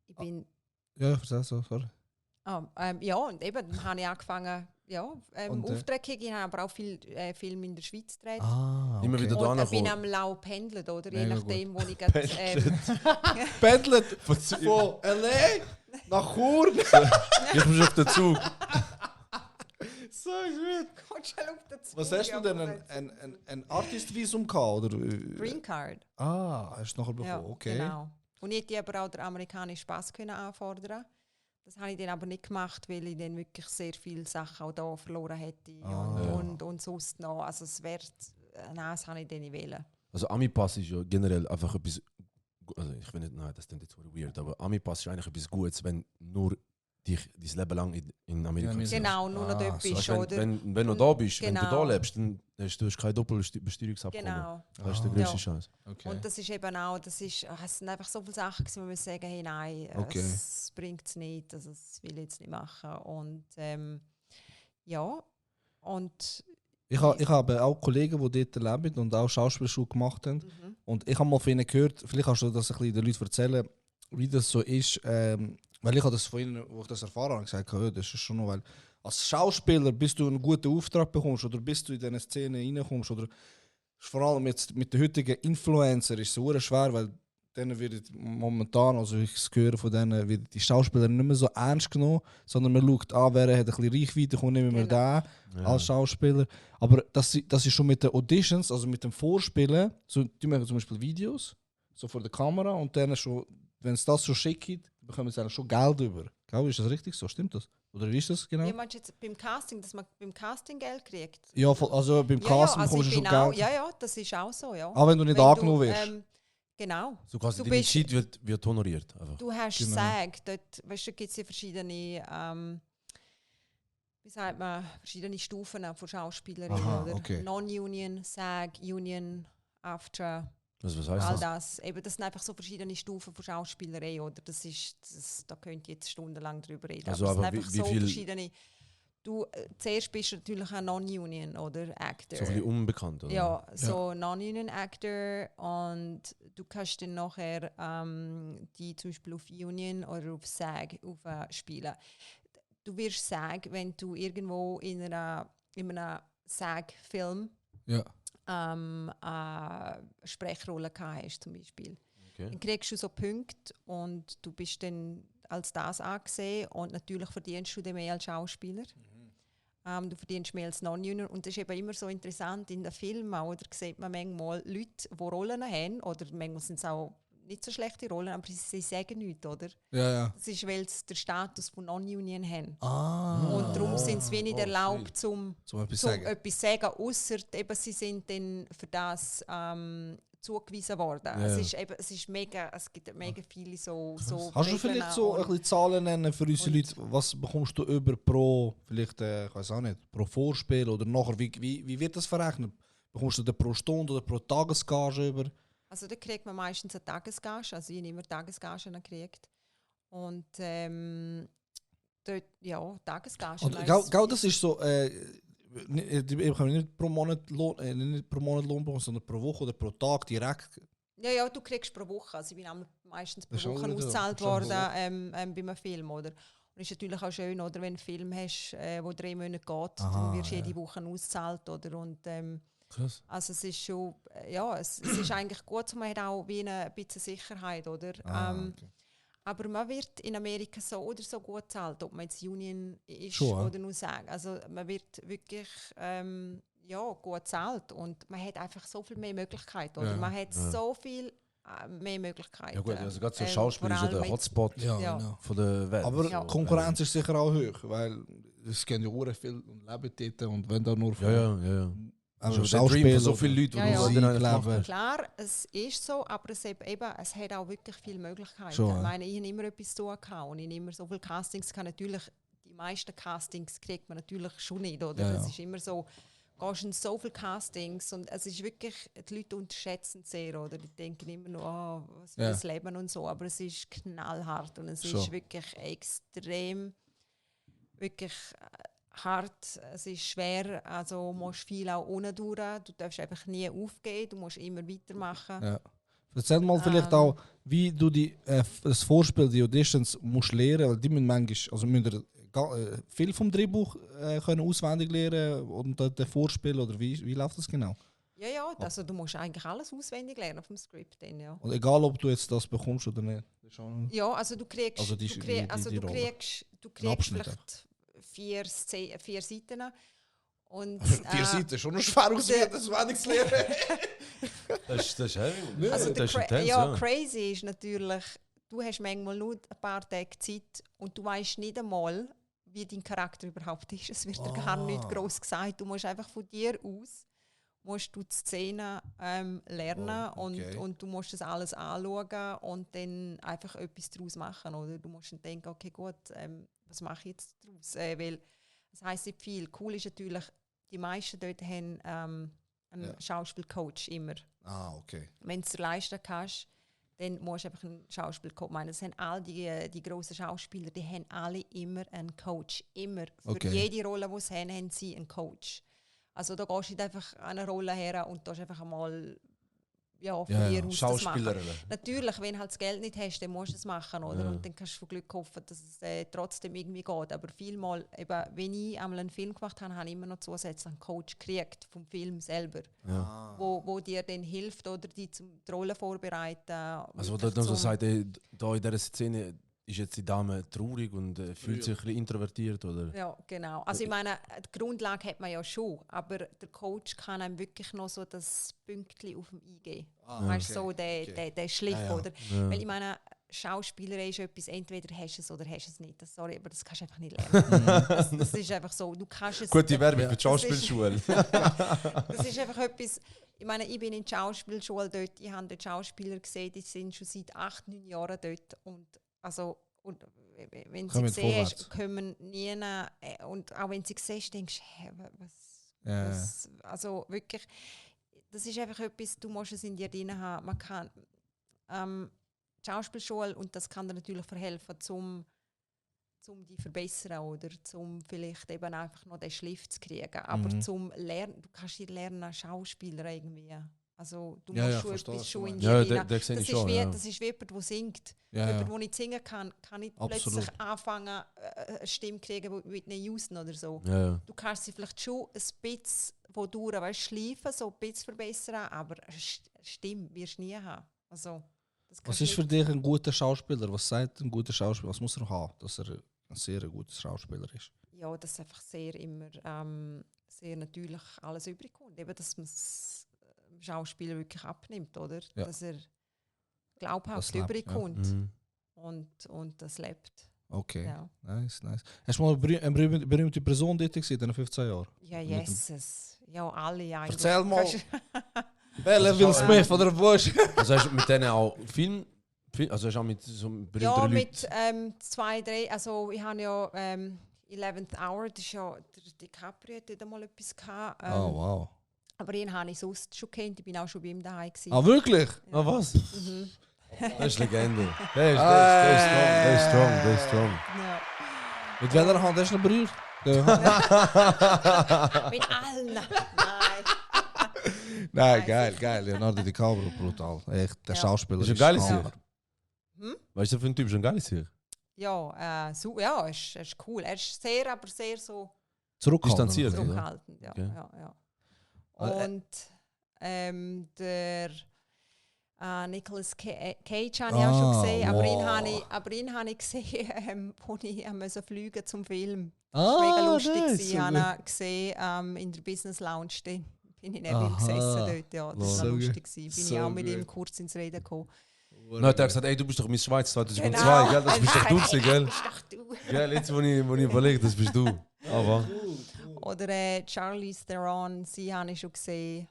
ich bin... Ja, erzähl so, sorry. ja, und eben dann habe ich angefangen, Und, Aufträge zu kriegen. Ich habe aber auch viel Filme in der Schweiz gedreht. Ah, Immer wieder da Und ich bin angekommen. am Lau pendelt, oder? Je Mega nachdem, wo ich gerade... Pendelt von LA nach Chur. Ich bin auf den Zug. So so gut. Gott, schau auf den Zug, Was hast du denn? aber Ein Artist-Visum gehabt? Oder? Green Card. Hast du nachher bekommen? Ja, Okay. genau. Und ich hätte aber auch den amerikanischen Pass können anfordern. Das habe ich dann aber nicht gemacht, weil ich dann wirklich sehr viele Sachen auch da verloren hätte und sonst noch. Also es wäre, nein, das habe ich dann nicht wählen. Also Ami-Pass ist ja generell einfach etwas, also ich will nicht, nein, das klingt jetzt so weird, aber Ami-Pass ist eigentlich etwas Gutes, wenn nur dich dein Leben lang in Amerika Ja, bist. Genau, nur noch dort bist, Weißt, wenn, oder? wenn du da bist, wenn du Genau. da lebst, dann hast du kein Doppelbesteuerungsabkommen. Genau. Das ist der grösste Ja. Scheiß. Okay. Und das ist eben auch, es sind einfach so viele Sachen gewesen, wo wir sagen, hey, nein, Okay. es bringt es nicht, also das will ich jetzt nicht machen. Und ja, und Ich habe auch Kollegen, die dort leben und auch Schauspielschule gemacht haben. Und ich habe mal von ihnen gehört, vielleicht kannst du das ein bisschen den Leuten erzählen, wie das so ist. Weil ich habe das von ihnen, wo ich das erfahren habe, gesagt, ja, das ist schon noch, weil als Schauspieler, bis du einen guten Auftrag bekommst oder bis du in diese Szene reinkommst oder vor allem jetzt mit den heutigen Influencer ist es sehr schwer, weil denen wird momentan, also ich höre von denen, wird die Schauspieler nicht mehr so ernst genommen, sondern man schaut an, wer hat ein bisschen Reichweite, kommt nicht mehr da als Schauspieler. Aber das ist schon mit den Auditions, also mit dem Vorspielen, so, die machen zum Beispiel Videos, so vor der Kamera und dann schon, wenn es das so schicken, bekommen sie eigentlich schon Geld über. Gell, ist das richtig so? Stimmt das? Oder wie ist das genau? wie meinst du jetzt beim Casting, dass man beim Casting Geld kriegt? Ja, also beim Casting also bekommst du ich schon bin auch, Geld. ja, das ist auch so, ja. Auch wenn du nicht angenommen wirst. Genau. So quasi Du deine bist- Zeit wird honoriert. Einfach. Du hast Genau. SAG, dort weißt du, gibt es ja verschiedene, wie sagt man, verschiedene Stufen von Schauspielerinnen, Aha, oder? okay. Non-Union, SAG, Union, AFTRA, Also, was heißt all das? das. Eben, das sind einfach so verschiedene Stufen von Schauspielerei, oder? Da könnt ihr jetzt stundenlang drüber reden. Also, aber es sind aber einfach wie so viel- verschiedene. Du, zuerst bist du natürlich ein Non-Union, oder? Actor. So ein bisschen unbekannt, oder? Ja, so Non-Union Actor und du kannst dann nachher die zum Beispiel auf Union oder auf SAG spielen. Du wirst SAG, wenn du irgendwo in einem SAG-Film Ja. eine Sprechrolle gehabt hast, zum Beispiel. Okay. Dann kriegst du so Punkte und du bist dann als das angesehen und natürlich verdienst du dann mehr als Schauspieler. Du verdienst mehr als Non-Union und das ist eben immer so interessant in den Filmen, oder sieht man manchmal Leute, die Rollen haben, oder manchmal sind es auch nicht so schlechte Rollen, aber sie sagen nichts, oder? Ja. Das ist, weil sie den Status von Non-Union haben. Ah. Und darum sind sie wenig erlaubt, Zum etwas zum sagen. etwas sagen, ausser eben, sie sind dann für das zugewiesen worden. Ja. Es ist mega, es gibt mega viele so Kannst du Regeln vielleicht so ein und- bisschen Zahlen nennen für unsere Leute? Was bekommst du über pro, vielleicht, ich weiß auch nicht, pro Vorspiel oder nachher? Wie wird das verrechnet? Bekommst du den pro Stunde oder pro Tagesgage über? Also da kriegt man meistens eine Tagesgage, also ich habe immer Tagesgagen gekriegt. Und dort, ja, Tagesgagen. Und, gell, das ist so, ich bekomme nicht pro Monat Lohn bekommen, sondern pro Woche oder pro Tag direkt. Ja, du kriegst pro Woche. Also ich bin auch meistens pro Das ist auch Woche wieder- ausgezahlt schon worden so. bei einem Film, oder? Und es ist natürlich auch schön, oder, wenn du einen Film hast, der 3 Monate geht, Aha, dann wirst du ja. jede Woche ausgezahlt, oder? Und Krass. also es ist schon, es ist eigentlich gut, man hat auch wie ein bisschen Sicherheit, oder? Okay. Aber man wird in Amerika so oder so gut gezahlt, ob man jetzt Union ist Schon, ja. oder nur sagen. Also man wird wirklich gut gezahlt und man hat einfach so viel mehr Möglichkeiten, oder? Ja, Man hat so viel mehr Möglichkeiten. Ja gut, also gerade so vor Schauspiel ist ja allem der jetzt- Hotspot Ja. Genau. von der Welt. Aber Ja. Konkurrenz ist sicher auch hoch, weil es gehen ja auch viel und leben dort und wenn da nur Ja. also Also der Dream von so oder vielen Leuten, die Ja, du ja. dann eigentlich Musik, machen. Klar, es ist so, aber es hat auch wirklich viele Möglichkeiten. Schon, ja. Ich meine, ich habe immer etwas zu tun gehabt und ich habe immer so viele Castings gehabt. Natürlich, die meisten Castings kriegt man natürlich schon nicht, oder? Ja, Es ja. ist immer so, gehst in so viele Castings und es ist wirklich, die Leute unterschätzen es sehr, oder? Die denken immer nur, was für Ja. das Leben und so, aber es ist knallhart und es Schon. ist wirklich extrem, wirklich hart, es ist schwer, also du musst viel auch unten durch, du darfst einfach nie aufgeben, du musst immer weitermachen. Ja. Erzähl mal vielleicht auch, wie du das Vorspiel, die Auditions musst lernen, weil die müssen manchmal, also müssen viel vom Drehbuch können auswendig lernen und dann das Vorspiel, oder wie läuft das genau? Ja, also du musst eigentlich alles auswendig lernen vom Skript dann, ja. Und egal, ob du jetzt das bekommst oder nicht. Das ist schon- Ja, also du kriegst, Also die Rolle. du kriegst Abschnitt vielleicht 4 Seiten Und, 4 Seiten ist schon noch schwer auswählen, das wenig zu lernen. Das ist heavy. also Das ist intens, ja, crazy ist natürlich, du hast manchmal nur ein paar Tage Zeit und du weißt nicht einmal, wie dein Charakter überhaupt ist. Es wird dir gar nicht gross gesagt. Du musst einfach von dir aus musst du die Szene lernen und du musst das alles anschauen und dann einfach etwas daraus machen. Oder? Du musst dann denken, okay gut, was mache ich jetzt daraus? Weil das heisst nicht viel. Cool ist natürlich, die meisten dort haben einen Schauspielcoach immer. Okay. Wenn du es dir leisten kannst, dann musst du einfach einen Schauspielcoach meinen. Das haben all die grossen Schauspieler, die haben alle immer einen Coach. Immer. Für jede Rolle, die sie haben sie einen Coach. Also da gehst du nicht einfach an eine Rolle her und da einfach einmal von dir aus das machen. Natürlich, wenn du halt das Geld nicht hast, dann musst du es machen, oder? Ja. Und dann kannst du von Glück hoffen, dass es trotzdem irgendwie geht. Aber vielmal, eben, wenn ich einmal einen Film gemacht habe, habe ich immer noch zusätzlich einen Coach gekriegt vom Film selber, wo dir dann hilft oder die Rolle vorbereiten. Also wo du dann so sagst, da in dieser Szene ist jetzt die Dame traurig und fühlt sich ein bisschen introvertiert, oder? Ja, genau. Also ich meine, die Grundlage hat man ja schon, aber der Coach kann einem wirklich noch so das Pünktchen auf dem eingeben. Weißt du, so der Schliff, oder? Ja. Weil ich meine, Schauspieler ist etwas, entweder hast du es oder hast du es nicht. Sorry, aber das kannst du einfach nicht lernen. das ist einfach so. Du kannst es. Gute Werbung für die Schauspielschule. Das ist einfach etwas. Ich meine, ich bin in der Schauspielschule dort, ich habe dort Schauspieler gesehen, die sind schon seit 8-9 Jahren dort und wenn sie siehst, kommen nie und auch wenn sie siehst, denkst du, was also wirklich, das ist einfach etwas, du musst es in dir drin haben. Man kann die Schauspielschule, und das kann dir natürlich verhelfen, zum die verbessern oder zum vielleicht eben einfach noch den Schliff zu kriegen. Aber zum Lernen, du kannst nicht lernen, Schauspieler irgendwie. Also du musst schon etwas schon in dir rein. Das ist wie jemand, der singt. Jemand, der nicht singen kann nicht plötzlich anfangen, eine Stimme kriegen wie Whitney Houston oder so. Ja. Du kannst sie vielleicht schon ein bisschen wodurch schleifen, so ein bisschen verbessern, aber eine Stimme wirst du nie haben. Also, was ist für dich ein guter Schauspieler? Was sagt ein guter Schauspieler? Was muss er haben, dass er ein sehr guter Schauspieler ist? Ja, dass einfach sehr natürlich alles übrig kommt. Eben, dass man dem Schauspieler wirklich abnimmt, oder? Ja. Dass er glaubhaft übrig kommt und das lebt. Okay, ja. Nice. Hast du mal eine berühmte Person dort gesehen in den 15 Jahren? Ja, Jesus. Ja, alle eigentlich. Erzähl mal. Bella, Will Smith oder Bush. Also hast du mit denen auch Film, also hast du auch mit so berühmten Leuten? Ja, mit 2, 3, also ich habe ja 11th Hour, das ist ja, der DiCaprio hat mal etwas gehabt. Oh, wow. Aber ihn habe ich sonst schon kennt, ich bin auch schon bei ihm daheim gewesen. Ah, wirklich? Ja. Ah, was? Das ist Legende. Der ist strong. Ja. Mit welcher Hand hast du ihn berührt? Mit allen. Nein, geil. Leonardo DiCaprio, brutal. Echt, der Schauspieler ist ein geiles Sieg. Weißt du, für einen Typ ist ein geiles Sieg? Ja, er ist cool. Er ist sehr so zurückhaltend. Ja. Okay. Und der Nicolas Cage habe ich auch schon gesehen, aber ihn habe ich gesehen, als ich fliegen zum Film. Das war mega lustig. Ich habe ihn gesehen in der Business Lounge. Bin ich neben ihm gesessen dort. Ja, das war lustig. Bin ich auch mit ihm kurz ins Reden gekommen. Dann hat er gesagt, ey, du bist doch Miss Schweiz 2002, gell? Das bist doch du, gell? Das bist doch du. Gell, jetzt, wo ich überlege, das bist du. Aber. Oder Charlize Theron, sie habe ich schon gesehen.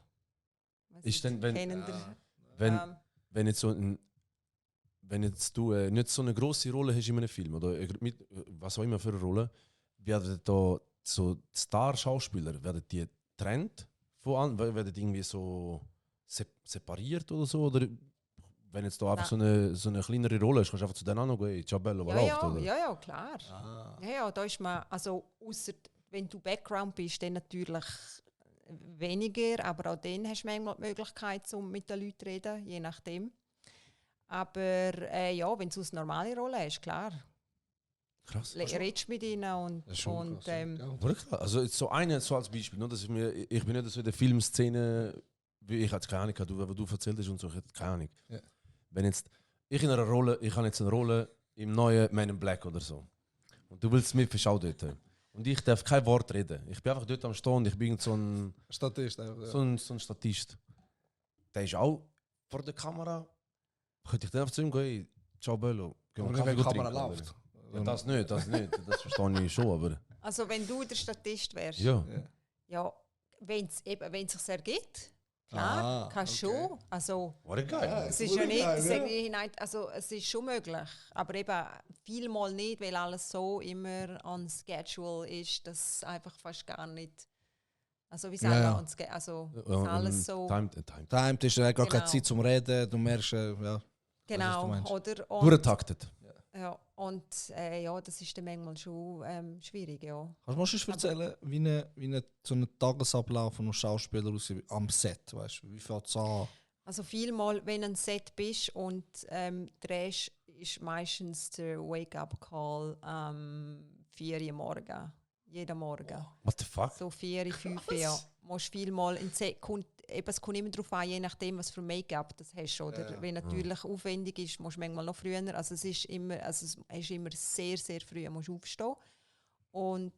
Ist denn, wenn jetzt du nicht so eine grosse Rolle hast in einem Film, oder was auch immer für eine Rolle, werden da so Star-Schauspieler, werden die getrennt von anderen, werden die irgendwie so separiert oder so? Oder wenn jetzt da einfach so eine kleinere Rolle ist, kannst du einfach zu denen auch noch gehen, Ciabella, was läuft, oder? Ja, klar. Ja, da ist man, also ausser wenn du Background bist, dann natürlich weniger, aber auch dann hast du manchmal die Möglichkeit, um mit den Leuten zu reden, je nachdem. Aber wenn du eine normale Rolle hast, klar. Krass. Redest mit ihnen und krass. Also so als Beispiel, ne, dass ich bin nicht so in der Filmszene, wie ich hatte keine Ahnung, was du erzählt hast und so, ich hatte keine Ahnung. Ja. Wenn jetzt ich habe jetzt eine Rolle im neuen Man in Black oder so. Und du willst mit auch dort. Und ich darf kein Wort reden. Ich bin einfach dort am Stehen und ich bin so ein Statist. Ja. so ein Statist. Der ist auch vor der Kamera. Könnte ich dann einfach zu ihm gehen, ciao Bello. Aber nicht, wenn die Kamera läuft. Ja, das nicht. Das verstehe ich schon, aber... Also wenn du der Statist wärst, Ja. ja, wenn es sich ergibt, klar, kannst du schon. Also, War geil. es ist ja nicht, also es ist schon möglich, aber eben vielmal nicht, weil alles so immer on schedule ist, dass einfach fast gar nicht, also wie sagen wir, on schedule, also dass alles so... Timed ist gar keine Genau. Zeit zum Reden, du merkst, ja. Genau, meinst. oder? Durchgetaktet. Ja, und ja, das ist dann manchmal schon schwierig, ja. Kannst du mal schon erzählen, wie so ein Tagesablauf von einem Schauspieler aussieht am Set, weißt du? Wie fängt es an? Also vielmal, wenn du ein Set bist und drehst, ist meistens der Wake-up-Call 4 Uhr morgen. Jeden Morgen. What the fuck? So 4, 5 Uhr. Musst vielmal ein Set, es kommt immer darauf an, je nachdem, was für Make-up das hast. Oder? Ja. Wenn natürlich aufwendig ist, musst du manchmal noch früher. Also es ist immer sehr, sehr früh musst du aufstehen. Und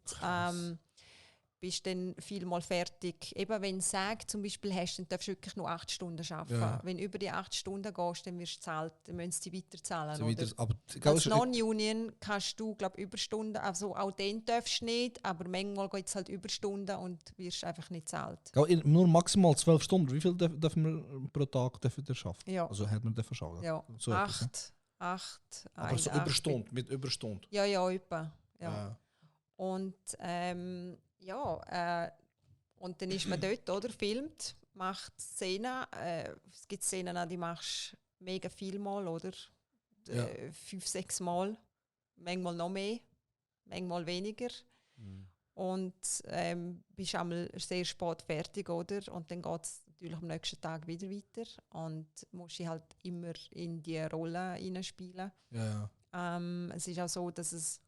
bist dann vielmal fertig. Eben wenn du sagst, zum Beispiel hast, dann darfst du wirklich nur 8 Stunden arbeiten. Ja. Wenn du über die 8 Stunden gehst, dann wirst du zahlt, dann müssen sie weiterzahlen. So oder? aber, Als Non-Union kannst du, glaube Überstunden, also auch den darfst du nicht, aber manchmal geht es halt Überstunden und wirst einfach nicht zahlt. nur maximal 12 Stunden. Wie viel dürfen wir pro Tag arbeiten? Ja, Also hat man dürfen arbeiten? ja. So etwas, ne? 8. Aber so Überstunden, mit Überstunden. Ja, etwa. Ja. Ja. Und und dann ist man dort, oder? Filmt, macht Szenen. Es gibt Szenen, die machst du mega viel Mal, oder? Ja. 5, 6 Mal. Manchmal noch mehr, manchmal weniger. Und bist einmal sehr spät fertig, oder? Und dann geht es natürlich am nächsten Tag wieder weiter. Und musst dich halt immer in die Rolle hineinspielen. Ja. Es ist auch so, dass es,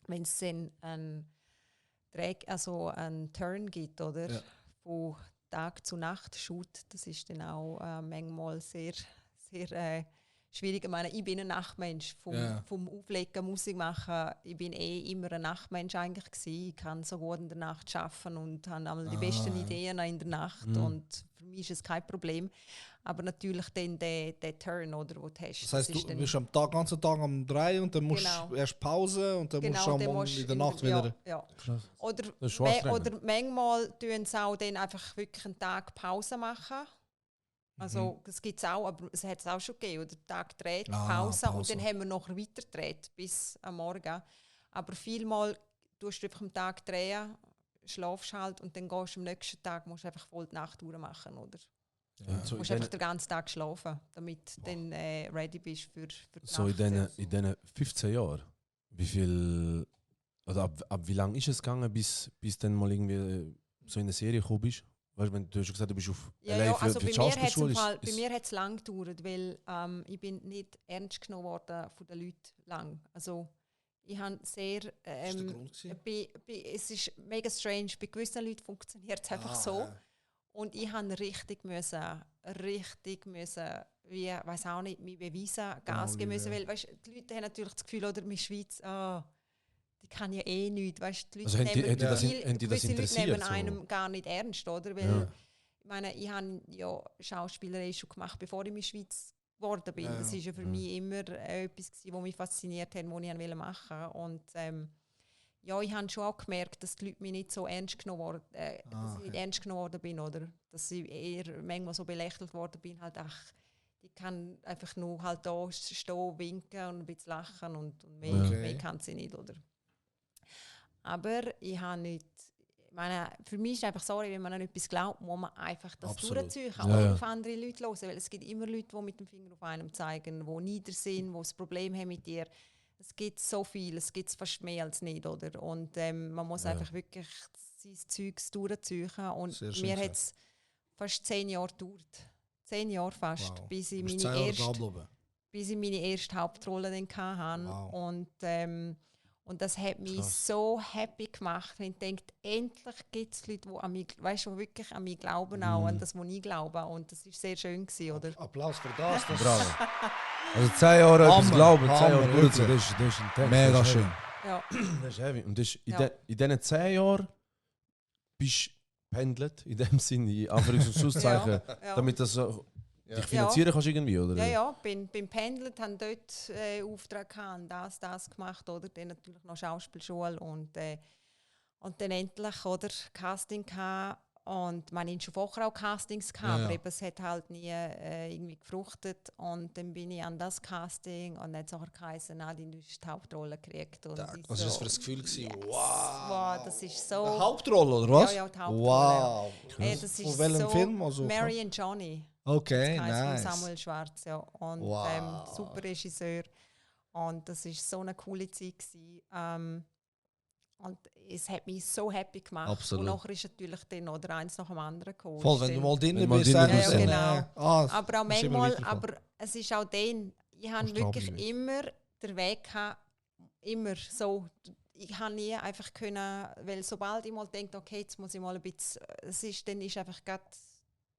wenn es dann einen Turn gibt, oder? Ja. Von Tag zu Nacht Shoot, das ist dann auch manchmal sehr, sehr schwierig. Ich meine, ich bin ein Nachtmensch. Vom Auflegen, Musik machen, ich bin immer ein Nachtmensch eigentlich gewesen. Ich kann so gut in der Nacht arbeiten und habe einmal die besten Ideen in der Nacht. Und für mich ist es kein Problem. Aber natürlich dann der Turn, oder, wo du hast. Das heisst, du bist am ganzen Tag am 3 und dann musst du erst Pause und dann musst du in der Nacht wieder... Ja. Krass. Oder manchmal tun sie auch dann einfach wirklich einen Tag Pause machen. Also das gibt es auch, aber es hat es auch schon gegeben. Oder Tag dreht, Pause und dann haben wir noch weiter gedreht bis am Morgen. Aber vielmal tust du einfach am Tag drehen, schlafst halt und dann gehst du am nächsten Tag, musst du einfach voll die Nacht durchmachen, oder? Du musst einfach den ganzen Tag schlafen, damit du dann ready bist für die So Nacht. in diesen 15 Jahren, wie viel, oder ab wie lange ist es gegangen, bis dann mal irgendwie so in eine Serie gekommen bist? Weißt du, du hast schon gesagt, du bist auf Ja, also für die bei Schauspielschule. mir hat es lang gedauert, weil ich bin nicht ernst genommen worden von den Leuten lang. Also ich habe sehr... ist der Grund gewesen? es ist mega strange, bei gewissen Leuten funktioniert es einfach so. Ja. Und ich musste richtig müssen, wie, weiß auch nicht, mich beweisen, Gas geben müssen, weil weißt, die Leute haben natürlich das Gefühl, oder in der Schweiz, die kann ja eh nichts, weißt, die Leute Also haben die das gewisse Leute interessiert? nehmen So? einem gar nicht ernst, oder? Weil, ich meine, ich habe ja Schauspielerei schon gemacht, bevor ich in der Schweiz geworden bin. Das war ja für mich immer etwas, was mich fasziniert hat, was ich machen wollte. Und ja, ich habe schon auch gemerkt, dass die Leute mich nicht so ernst genommen worden, dass ich nicht ernst genommen worden bin, oder? Dass ich eher manchmal so belächelt worden bin, halt, ich kann einfach nur halt da stehen, winken und ein bisschen lachen und mehr kann sie nicht, oder? Aber ich habe nicht, ich meine, für mich ist es einfach so, wenn man an etwas glaubt, muss man einfach das durchziehen und auf andere Leute hören, weil es gibt immer Leute, die mit dem Finger auf einem zeigen, die nieder sind, die ein Problem haben mit dir. Es gibt so viel, es gibt fast mehr als nicht, oder? Und man muss einfach wirklich sein Zeugs durchziehen. Und mir hat es fast 10 Jahre gedauert. 10 Jahre fast, bis ich meine erste Hauptrolle dann hatte. Wow. Und das hat mich so happy gemacht, wenn ich denke, endlich gibt es Leute, die an mich, weißt, die wirklich an mich glauben, auch an das, was ich glaube. Und das war sehr schön gewesen, oder? Applaus für das. Bravo. Also 10 Jahre etwas glauben, 10 Jahre durchziehen, das ist intens. Mega schön. Ja. Das ist heavy. Und das ist Ja. in diesen 10 Jahren bist du pendelt, in dem Sinne, in Anführungs- und Schlusszeichen, Ja. damit das so Ja. dich finanzieren kannst irgendwie, oder? Ja, bin pendelt, haben dort Auftrag gehabt, das gemacht, oder? Dann natürlich noch Schauspielschule und dann endlich, oder, Casting gehabt. Und man hat schon vorher auch Castings gehabt, Ja. aber eben, es hat halt nie irgendwie gefruchtet. Und dann bin ich an das Casting und dann hat es auch geheißen, Nadine, du hast die Hauptrolle gekriegt. Und ich Was war das für ein Gefühl? Yes. Wow. Wow, das ist so... Eine Hauptrolle, oder was? Ja, die Hauptrolle. Wow. Das ist Von welchem so Film? Also, Mary and Johnny. okay, Von nice. Samuel Schwarz, ja. Und Wow. super Regisseur. Und das war so eine coole Zeit gewesen. Und es hat mich so happy gemacht. Absolut. Und nachher ist natürlich dann noch der eins nach dem anderen gekommen. Voll, wenn du mal Wenn drin du mal bist, drin dann bist, ja, dann, genau. Aber auch musst du immer manchmal, weiterfahren. aber es ist auch dann, ich habe Musst wirklich dranbleiben. immer den Weg gehabt, immer so. Ich habe nie einfach können, weil sobald ich mal denke, okay, jetzt muss ich mal ein bisschen, dann ist einfach grad,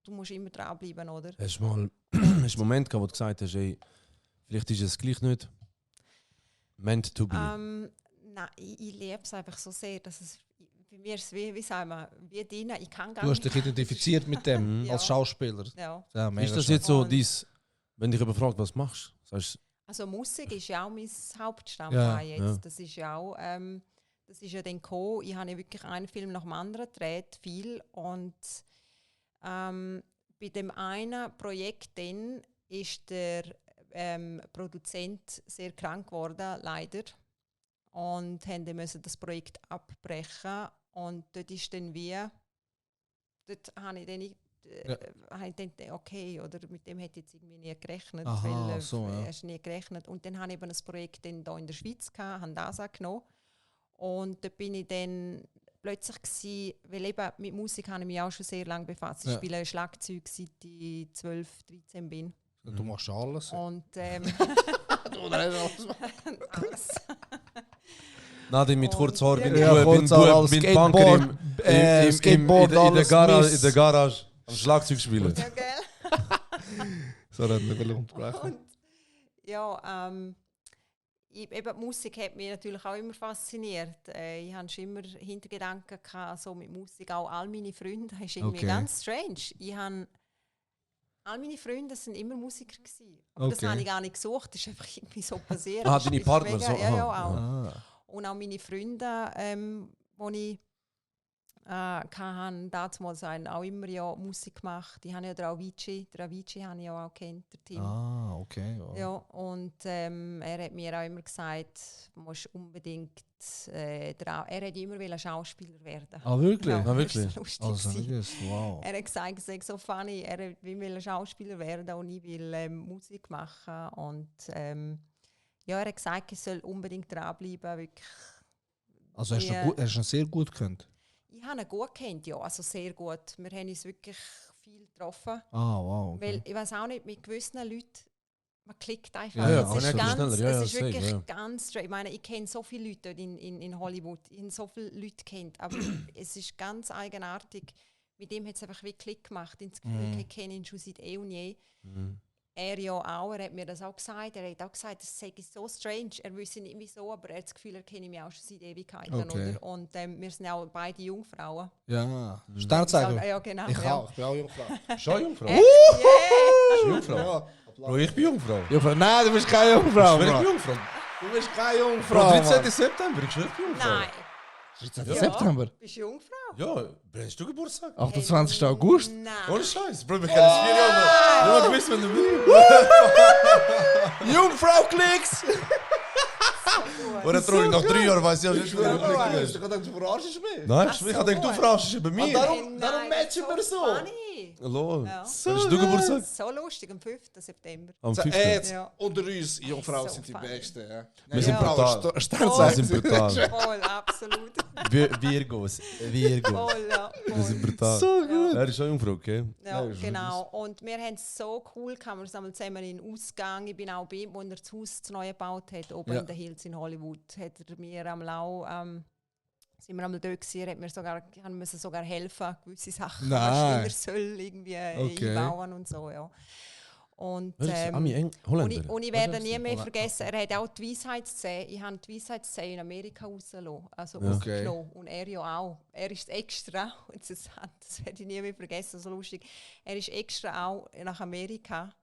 du musst immer dranbleiben, oder? Hast du mal einen Moment gehabt, wo du gesagt hast, ey, vielleicht ist es gleich nicht meant to be? Nein, ich liebe es einfach so sehr, dass es bei mir ist wie sagen wir, wie dienen. Ich kann gar Du hast nicht. dich identifiziert mit dem Ja. als Schauspieler. Ja. Ja, mega Ist das schön. jetzt so Und- dies, wenn dich jemand fragt, was machst du? Sagst Also Musik ist ja auch mein Hauptstandbein Ja, jetzt. ja. Das ist ja auch, das ist ja dann gekommen. Ich habe ja wirklich einen Film nach dem anderen gedreht, viel. Und bei dem einen Projekt dann ist der Produzent sehr krank geworden, leider. Und mussten das Projekt abbrechen. Und dort ist dann dort habe ich dann nicht, habe ich gedacht, okay, oder mit dem hätte ich jetzt irgendwie nie gerechnet, Aha, weil so, ja. hast nie gerechnet. Und dann habe ich eben ein Projekt dann hier in der Schweiz gehabt, habe das angenommen. Und da bin ich dann plötzlich gewesen, weil eben mit Musik habe ich mich auch schon sehr lange befasst. Ich Ja. spiele Schlagzeug, seit ich 12, 13 bin. Du machst alles. Und alles. Nadine mit Und- kurzen Haaren, wenn Ja, du Kurzhaar als mit Banker Skateboard, in der alles Garage, Miss. in der Garage am Schlagzeug spielen. Ja, gell? So, dann will ich unterbrechen. Und, ja, eben die Musik hat mich natürlich auch immer fasziniert. Ich hatte schon immer Hintergedanken gehabt, so mit Musik. Auch all meine Freunde, das ist irgendwie Okay. ganz strange. All meine Freunde sind immer Musiker gewesen. Aber das Okay. habe ich gar nicht gesucht, das ist einfach irgendwie so passiert. Ah, Das deine ist Partner mega- so? Ja, ja, Aha. auch. Ah. Und auch meine Freunde, die ich hatte, damals auch immer ja Musik gemacht. Die haben ja den Avicii habe ich ja auch kennt, der Tim. Ah, okay. Ja. Ja, und er hat mir auch immer gesagt, du musst unbedingt er hat immer wollen Schauspieler werden. Ah, wirklich? Ja, Ah, das wirklich? ist so lustig Also, nicht gewesen. gewusst. Wow. Er hat gesagt, es sei so funny, er will Schauspieler werden und ich will Musik machen. Und ja, er hat gesagt, ich soll unbedingt dranbleiben. Wirklich. Also, hast du ihn sehr gut gekannt? Ich habe ihn gut kennt, ja, also sehr gut. Wir haben uns wirklich viel getroffen. Ah, wow. Weil Okay. ich weiß auch nicht, mit gewissen Leuten, man klickt einfach. Ja, ja, es ist, connecten ganz, schneller. Ja, ja, es ist safe, wirklich ja. ganz straight. Ich meine, ich kenne so viele Leute dort in Hollywood. Ich habe so viele Leute kennt, aber es ist ganz eigenartig. Mit dem hat es einfach wie Klick gemacht. Ich habe das Gefühl, ich kenne ihn schon seit eh und je. Mhm. Er ja auch, er hat mir das auch gesagt. Er hat auch gesagt, das sei so strange. Er wüsste nicht wieso, aber er hat das Gefühl, er kenne mich auch schon seit Ewigkeiten. Okay. Oder? Und wir sind auch beide Jungfrauen. Ja. Sternzeichen. Ja, genau. Ich ja. auch. Ich bin auch Jungfrau. Schon Jungfrau? Yeah. Bist du Jungfrau? Ja. Bro, ich bin Jungfrau. Jungfrau. Nein, du bist keine Jungfrau. Ich bin Mann. Jungfrau. Du bist keine Bro, Jungfrau. 13. September, ich schwöre, ich bin Jungfrau. Nein. 13. Ja. September. Bist du Jungfrau? Ja, hast du Geburtstag? 28. August. Nein. Ohne Scheiß, Bro, wir kennen es 4 Jahre. Ich habe gewusst, wenn du Jungfrau-Klicks! Oder traurig, nach 3 Jahren weiss ich ja schon, Ja, wie du du bist. gedacht, du verarschst mich. Nein, Ach ich denke, du so. verarschst dich bei Ah, mir. darum Nein, matchen wir das ist so. funny. Lol. Ja. Wann hast du Geburtstag? So lustig, am 5. September. Am 5. Jetzt, Ja. unter uns, Jungfrauen So sind die funny. Besten. Ja. Wir sind Jungfrauen brutal. ist Wir Sternzeichen. sind brutal. Voll, absolut. Virgos. Virgos. Voll, ja. Wir sind Voll. brutal. So gut. Er ist schon Jungfrau, okay? Ja, Nein, ist genau. Und wir haben es so cool gehabt. Wir sind zusammen in den Ausgang. Ich bin auch bei ihm, wo er das Haus zu neu gebaut hat, oben Ja. in den Hills in Hollywood. Hat er mir am Lau, sind wir einmal dort gewesen, hat mir haben müssen sogar helfen, gewisse Sachen, Nein. was er soll irgendwie Okay. einbauen und so, ja. Und, Holländer? und ich werde nie mehr vergessen, er hat auch die Weisheitszähne. Ich habe die Weisheitszähne in Amerika rausgelassen. Also aufgenommen. Und er ja auch. Er ist extra, das werde ich nie mehr vergessen, so lustig. Er ist extra auch nach Amerika,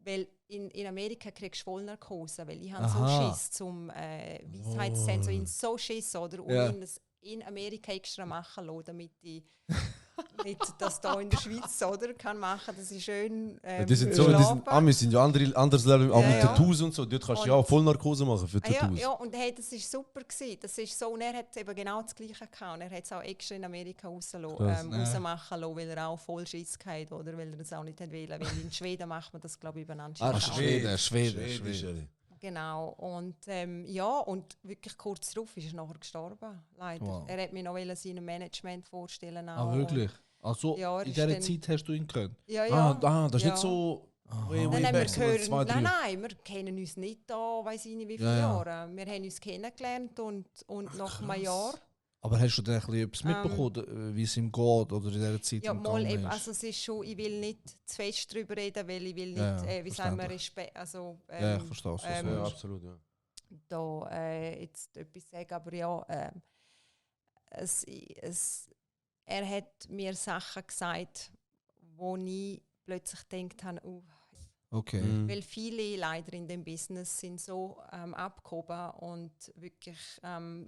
weil in Amerika kriegst du Vollnarkose, weil ich habe so Schiss zum Weisheitszähne, so Schiss, oder? Und ihn das in Amerika extra machen lassen, damit ich nicht das hier in der Schweiz oder, kann machen, dass ich schön die sind so, Amis sind ja anderes Level, auch mit ja. Tattoos und so. Dort kannst du ja auch Vollnarkose machen für Tattoos. Ja, und hey, das war super gewesen. Das ist so, und er hat eben genau das Gleiche gehabt. Und er hat es auch extra in Amerika rausmachen lassen, weil er auch voll Schiss hatte, oder weil er das auch nicht wollte. Weil in Schweden macht man das, glaube ich, übereinander. Schweden. Genau. Und ja, und wirklich kurz darauf ist er nachher gestorben, leider. Wow. Er hat mich noch seinem Management vorstellen. Ah, wirklich? Also ja, in dieser Zeit hast du ihn gekannt? Ja, ja. Das ist nicht so... Nein, wir kennen uns nicht da, weiss ich nicht wie viele Jahre. Wir haben uns kennengelernt und nach einem Jahr... Aber hast du dann etwas mitbekommen, wie es ihm geht oder in dieser Zeit? Ja, mal eben, also es ist schon, ich will nicht zu fest darüber reden, weil ich will nicht, wie sagen wir, Respekt, also... ja, ich verstehe es. Ja, absolut, ja. Da jetzt etwas sagen, aber ja, er hat mir Sachen gesagt, wo ich plötzlich gedacht habe, okay. Weil viele leider in dem Business sind so abgehoben und wirklich,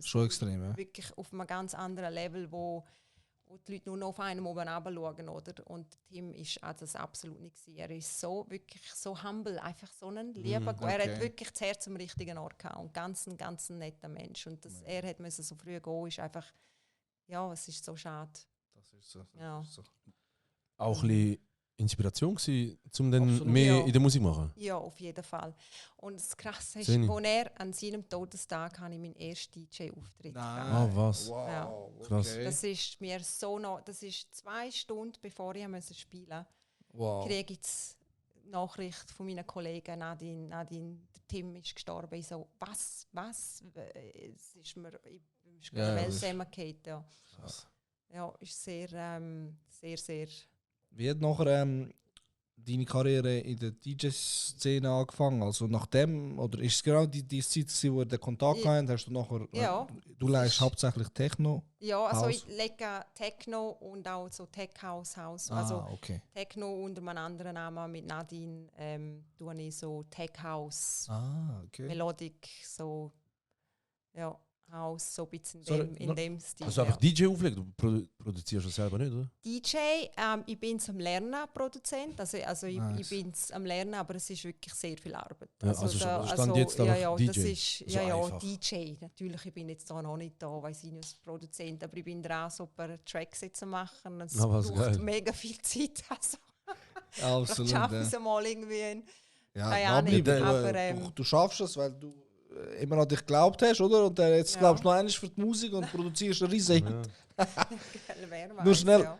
schon extrem, ja. Wirklich auf einem ganz anderen Level, wo die Leute nur noch auf einem oben runterschauen, oder? Und Tim war das absolut nicht gewesen. Er ist so, wirklich so humble, einfach so ein lieber, er hat wirklich das Herz am richtigen Ort gehabt und ganz ein netter Mensch. Und dass er hat müssen so früh gehen, ist einfach, ja, es ist so schade. Das ist so. Auch ein bisschen Inspiration gewesen, um dann mehr in der Musik zu machen? Ja, auf jeden Fall. Und das Krasse ist, als er an seinem Todestag habe ich meinen ersten DJ-Auftritt gehabt. Ah, was? Wow, ja. Krass. Okay. Das ist mir so noch, das ist 2 Stunden bevor ich spielen wow. kriege ich die Nachricht von meinen Kollegen, Nadine, der Tim ist gestorben. Ich so, was? Es ist mir, ich bin Ja, Welt zusammengefallen. Ja. Ja, ist sehr, sehr... Wie hat nachher deine Karriere in der DJ-Szene angefangen? Also nachdem, oder ist es genau die Zeit, wo ihr den Kontakt habt, hast du nachher... Ja. Du leist hauptsächlich Techno? Ja, also House? ich lege Techno und auch so Tech House. Okay. Techno unter einem anderen Namen mit Nadine tue ich so Tech House, Okay. Melodic, so ja, House, so ein bisschen in dem Stil. Also einfach DJ auflegen, du produzierst das selber nicht, oder? DJ, ich bin am Lernen Produzent, also Nice. ich bin am Lernen, aber es ist wirklich sehr viel Arbeit. Ja, also stand jetzt einfach DJ. Das ist, so einfach. DJ. Natürlich, ich bin jetzt da noch nicht da, weiss ich nicht, als Produzent, aber ich bin dran, so ein paar Tracks jetzt zu machen. Es braucht geil. mega viel Zeit. Also, Absolut. ich schaffe es mal irgendwie. Ja, Ahnung, aber du schaffst es, weil du immer an dich geglaubt hast, oder? Und jetzt glaubst du noch einmal für die Musik und produzierst einen riesen Hit. Nur schnell,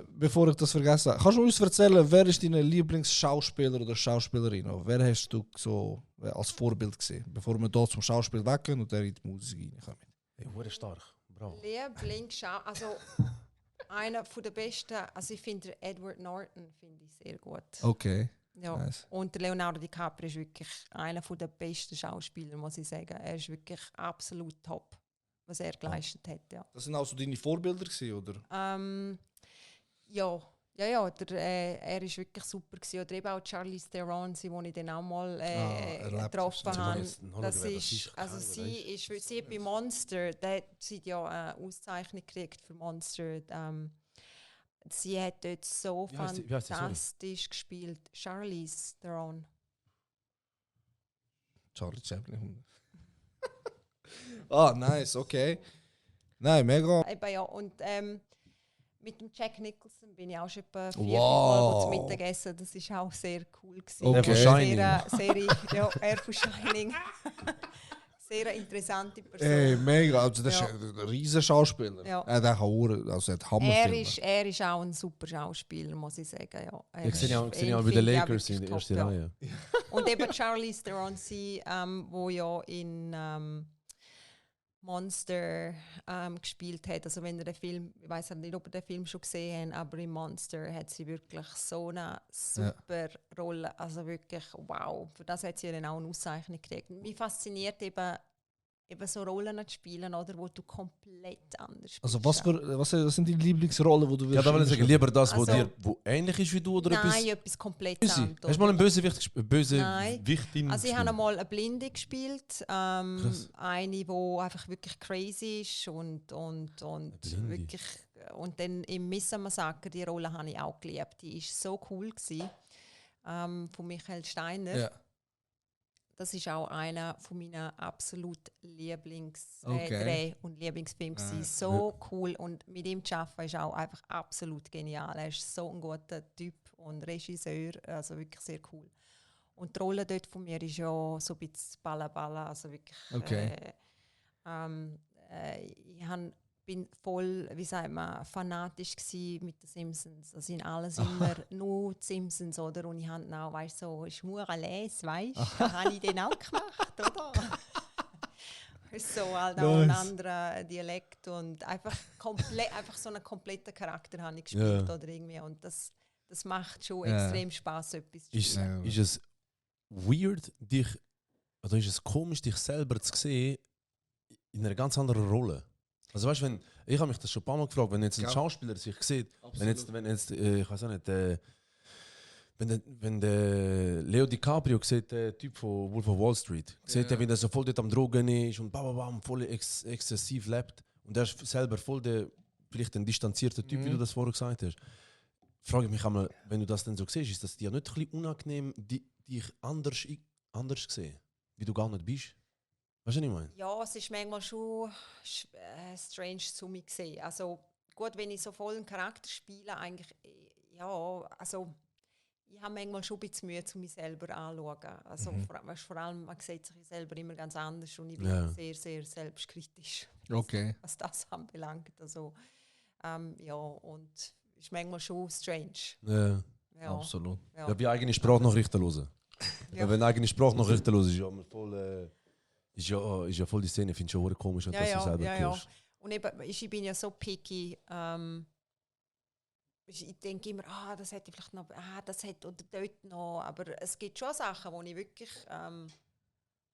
bevor ich das vergesse. Kannst du uns erzählen, wer ist dein Lieblingsschauspieler oder Schauspielerin? Oder wer hast du so als Vorbild gesehen, bevor wir hier zum Schauspiel weggehen und dann in die Musik reinkommen? Hey, stark. Bravo. Also einer der besten, also ich finde Edward Norton finde ich sehr gut. Okay. Ja. Nice. Und der Leonardo DiCaprio ist wirklich einer der besten Schauspieler, muss ich sagen. Er ist wirklich absolut top, was er geleistet hat. Ja. Das sind auch so deine Vorbilder gewesen, oder? Ja, er ist wirklich super gewesen. Oder eben auch Charlize Theron, den ich dann auch mal getroffen habe. Sie hat bei Monster, sie hat ja eine Auszeichnung gekriegt für Monster. Sie hat dort so fantastisch gespielt. Charlize Theron. Charlie Chaplin. Nice, okay. Nein, mega. Eben, ja, und mit dem Jack Nicholson bin ich auch schon etwa 4 Wow. Mal zum Mittagessen. Das war auch sehr cool gewesen. Okay. Er von Shining. Er von Shining. Sehr interessante Person. Ey, mega. Also das ist ein riesen Schauspieler. Ja. Er hat auch Hammerfilme. Er ist auch ein super Schauspieler, muss ich sagen. Ja. Ich sehe ja auch bei den Lakers in der ersten Reihe. Und eben Charlize Theron, wo ja in Monster gespielt hat. Also wenn ihr den Film, ich weiß nicht, ob ihr den Film schon gesehen habt, aber in Monster hat sie wirklich so eine super Rolle. Also wirklich, wow. Für das hat sie dann auch eine Auszeichnung gekriegt. Mich fasziniert eben so Rollen zu spielen, oder, wo du komplett anders bist. Also was sind die Lieblingsrollen, die du Ja, da will ich sagen, lieber das, Also- wo ähnlich ist wie du, oder Nein, etwas komplett anderes. Hast du mal einen Bösewichtin Also ich gespielt? habe einmal eine Blinde gespielt, eine, die einfach wirklich crazy ist und Blinde. wirklich, und dann im Missa-Massaker, die Rolle habe ich auch geliebt. Die war so cool gewesen, von Michael Steiner. Ja. Das ist auch einer von meinen absolut Lieblings Okay. Dreh- und Lieblingsfilmen. So cool. Und mit ihm zu arbeiten ist auch einfach absolut genial. Er ist so ein guter Typ und Regisseur. Also wirklich sehr cool. Und die Rolle dort von mir ist ja so ein bisschen Balla, also wirklich. Okay. Ich bin voll, wie sagt man, fanatisch gsi mit den Simpsons. Das sind alles immer nur die Simpsons, oder? Und ich habe auch, weißt so, Schmurales, weißt du? Da habe ich den auch gemacht, oder? Ist so halt auch ein anderer Dialekt und einfach so einen kompletten Charakter habe ich gespielt, oder irgendwie. Und das macht schon extrem Spaß, etwas zu spielen. Ist es weird, oder ist es komisch, dich selber zu sehen in einer ganz anderen Rolle? Also weißt du, ich habe mich das schon ein paar Mal gefragt, wenn jetzt ein Schauspieler sich sieht, wenn jetzt ich weiß auch nicht, wenn der Leo DiCaprio sieht, der Typ von Wolf of Wall Street, sieht er, wie er so voll dort am Drogen ist und voll exzessiv lebt und er ist selber voll der, vielleicht ein distanzierter Typ, wie du das vorher gesagt hast. Frage ich mich einmal, wenn du das dann so siehst, ist das dir nicht ein bisschen unangenehm, dich anders sehen, wie du gar nicht bist? Weißt du, was ich meine? Ja, es ist manchmal schon strange zu mir gesehen. Also gut, wenn ich so voll einen Charakter spiele, eigentlich, ja, also ich habe manchmal schon ein bisschen Mühe, zu mir selber anzuschauen. Also vor allem, man sieht sich selber immer ganz anders und ich bin sehr, sehr selbstkritisch, Okay. was das anbelangt. Also ja, und ist manchmal schon strange. Ja. Ja, Absolut. Ja, wie eigene Sprachnachrichten hören. Ja. Wenn eigene Sprachnachrichten hören, ist ja immer voll... Ist ja voll die Szene, finde ich schon komisch, wenn du das so selber hörst. Und eben, ich bin ja so picky. Ich denke immer, das hätte ich vielleicht noch, das hätte oder dort noch. Aber es gibt schon Sachen, wo ich wirklich,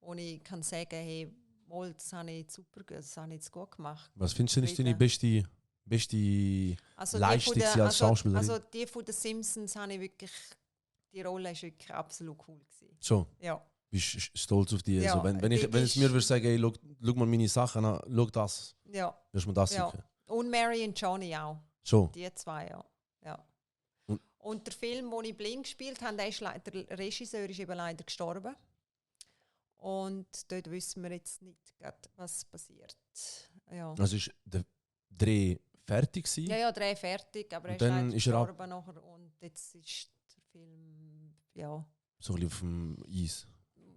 wo ich kann sagen, hey, mal, das habe ich super, das habe ich jetzt gut gemacht. Was findest du ist deine beste Leistung als Schauspielerin? Also die von den Simpsons habe ich wirklich, die Rolle ist wirklich absolut cool gewesen. So? Ja. Bist du stolz auf die? Ja, also, wenn es mir würde sagen, hey, schau mal meine Sachen an, schau das. Ja. Wirst du mir das Ja. sicher? Und Mary und Johnny auch. So. Die zwei, ja. Und- Und der Film, den ich blind gespielt habe, der Regisseur ist eben leider gestorben. Und dort wissen wir jetzt nicht, was passiert. Ja, Also ist der Dreh fertig gewesen? ja, Dreh fertig, aber er Und ist dann leider ist er ab- gestorben nachher. Und jetzt ist der Film, ja, So ein bisschen auf dem Eis.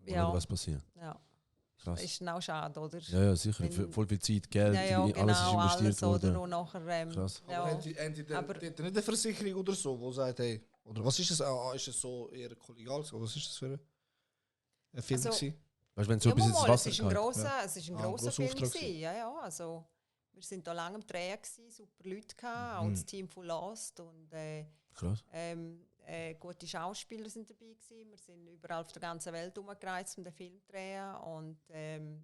ja, Oder was passiert? ja. Krass. Ist auch schade, oder? Ja, sicher. Wenn- Voll viel Zeit, Geld, Ja, ja, alles genau, ist investiert alles, oder? worden. Und nachher, Krass. ja. Aber haben die Aber- nicht eine Versicherung oder so, wo sagt, hey, oder was ist es? Ist es so eher kollegial? Was ist das für ein Film? Also- gewesen? Weißt du, wenn so Ja, etwas ins mal, Wasser es ist ein geht? grosser, es ist ein grosser grosser Film Auftrag gewesen. Ja, also wir sind da lange am Drehen gewesen, super Leute gehabt, auch das Team von Lost und Krass. gute Schauspieler sind dabei gewesen. Wir sind überall auf der ganzen Welt umgereist, um den Film zu drehen und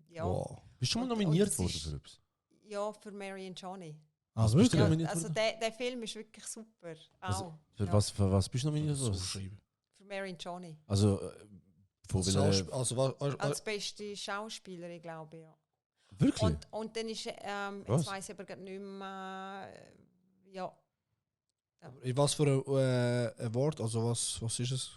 ja. Wow. Bist du schon mal Und- nominiert und es worden ist- für etwas? Ja, für Mary und Johnny. Also bist du Ja, nominiert also worden? der Film ist wirklich super. Also, Auch. Für Ja. was bist du nominiert so worden? schreiben. Für Mary und Johnny. Also, von welcher... Als beste Schauspielerin, glaube ich, ja. Wirklich? Und dann ist, Was? jetzt weiss ich aber grad nicht mehr, ja. in was für ein Award? Also was ist es?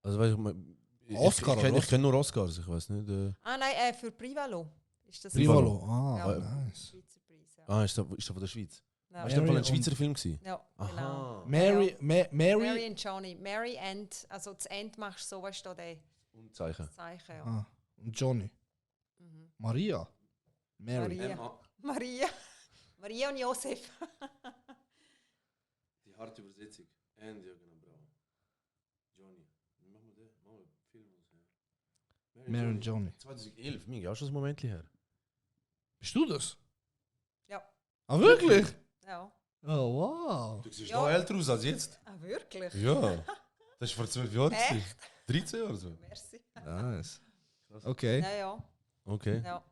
Also, weißt du, Oscar, oder ich was? kenne nur Oscars, ich weiß nicht. Nein, für Privalo. Ist das Privalo. Ja. Nice. Schweizer Preis, ja. Ist das von der Schweiz? Ja, Ist das Mary ein Schweizer Film gewesen? ja genau. Mary, Mary Mary. und Johnny. Mary and, also das End machst du so, weißt du, das Unzeichen. Zeichen, ja. Und Johnny. Mhm. Maria. Mary. Maria. Maria und Josef. Die harte Übersetzung. And Jürgen Brau. Johnny. Wie machen wir das? Machen wir Film aus her. Mary und Johnny. 2011, mir auch schon ein Moment her. Bist du das? Ja. Ah, wirklich? Ja. Oh, wow. Du siehst Ja. noch älter aus als jetzt. Ah, wirklich? Ja. Das war vor 12 Jahren. Echt? 13 Jahre so. Merci. Nice. Okay. Ja, ja. Okay. Ja.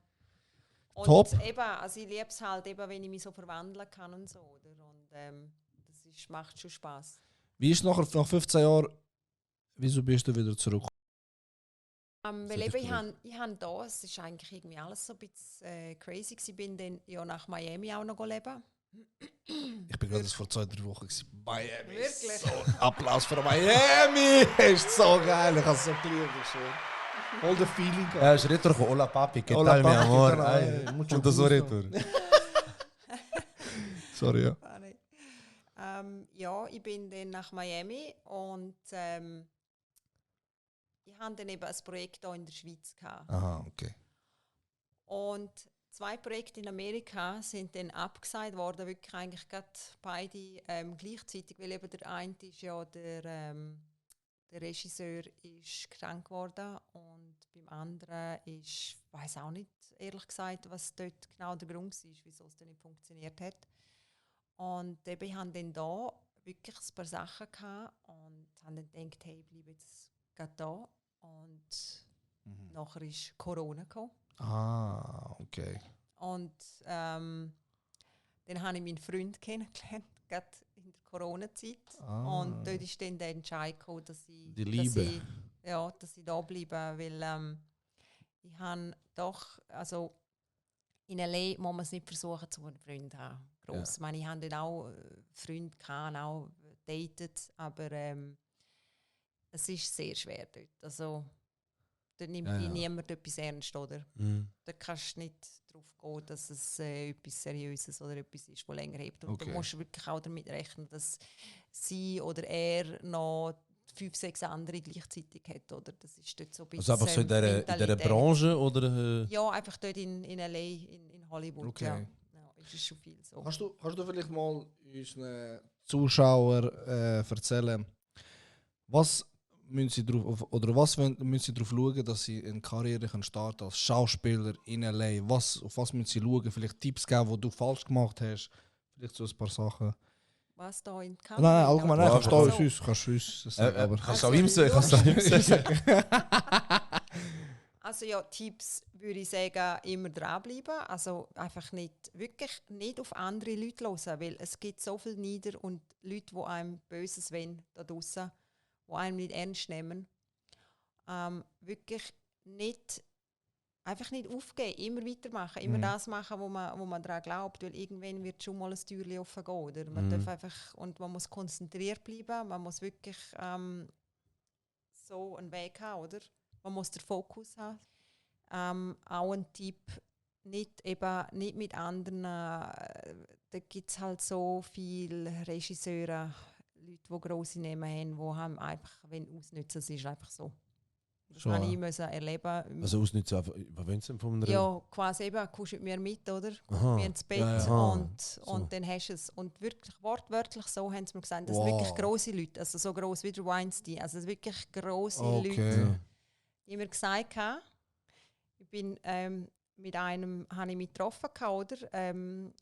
Und Top. eben, also ich liebe es halt eben, wenn ich mich so verwandeln kann und so, oder? Und das macht schon Spaß. Wie ist nachher, nach 15 Jahren, wieso bist du wieder zurück? Weil eben, ich habe da, es ist eigentlich irgendwie alles so ein bisschen crazy gewesen. Ich bin dann ja nach Miami auch noch leben. Ich bin gerade vor 2-3 Wochen gewesen. Miami. Wirklich? So, Applaus für Miami! Ist so geil, ich habe es so geliebt. All the feeling. Ja, ist retro con Hola Papi, che Hola, tal mi papi, amor? ¿qué tal? Ay, Mucho punto so gusto. retro. Sorry, ja. Ja, ich bin dann nach Miami und ich hatte dann eben ein Projekt hier in der Schweiz gehabt. Aha, okay. Und 2 Projekte in Amerika sind dann abgesagt worden, wirklich eigentlich gerade beide gleichzeitig, weil eben der eine ist ja der Regisseur ist krank geworden und beim anderen ist, ich weiß auch nicht, ehrlich gesagt, was dort genau der Grund war, wieso es dann nicht funktioniert hat. Und eben, ich hatte dann da wirklich ein paar Sachen gehabt und habe dann gedacht, hey, ich bleibe jetzt gerade da. Und nachher ist Corona gekommen. Ah, okay. Und dann habe ich meinen Freund kennengelernt, gerade in der Corona-Zeit. Ah. Und dort ist dann der Entscheid gekommen, dass ich, Die Liebe. dass ich da bleibe, weil ich habe doch, also in L.A. muss man es nicht versuchen, zu einem Freund zu haben. Gross. Ja. Ich meine, ich hatte dann auch Freunde gehabt, auch datet, aber es ist sehr schwer dort. Also, dort nimmt Ja, dich ja. niemand etwas ernst, oder? Mhm. Da kannst du nicht darauf gehen, dass es etwas Seriöses oder etwas ist, das länger hebt. Und Okay. du musst wirklich auch damit rechnen, dass sie oder er noch 5, 6 andere gleichzeitig hat. Oder? Das ist dort so ein bisschen Also einfach so in dieser Mentalität. Branche oder? Ja, einfach dort in L.A., in Hollywood. Okay. Ja. Ja, ist es schon viel so. Kannst du vielleicht mal unseren Zuschauern erzählen, was müssen sie drauf, oder was müssen sie darauf schauen, dass sie eine Karriere können starten als Schauspieler in LA? Auf was müssen sie schauen? Vielleicht Tipps geben, die du falsch gemacht hast? Vielleicht so ein paar Sachen. Was da in Nein, allgemein, Ja, kannst du also- uns das sagen, aber Kannst du auch ihm sagen? Kannst du auch ihm sagen? Also ja, Tipps würde ich sagen, immer dranbleiben. Also einfach wirklich nicht auf andere Leute hören, weil es gibt so viele Nieder und Leute, die einem Böses wollen, da draussen, die einem nicht ernst nehmen. Wirklich einfach nicht aufgeben, immer weitermachen, immer das machen, wo man daran glaubt, weil irgendwann wird schon mal ein Türchen offen gehen. Oder? Man darf einfach, und man muss konzentriert bleiben, man muss wirklich so einen Weg haben, oder? Man muss den Fokus haben. Auch ein Tipp, nicht mit anderen, da gibt es halt so viele Regisseure, Leute, die grosse Namen haben, die haben einfach, wenn ausnützen, es ist einfach so. Das Schon, habe ich ja. müssen erleben. Also ausnützen, was wollen sie von einer? Ja, quasi eben, kommst mit mir mit, oder? Kommst Aha. mit mir ins Bett Ja, ja. Aha. und So. dann hast du es. Und wirklich, wortwörtlich so haben sie mir gesagt, das Wow. sind wirklich grosse Leute, also so gross wie der Weinstein, also es sind wirklich grosse Okay. Leute, die mir gesagt haben, ich bin mit einem habe ich mich getroffen, oder?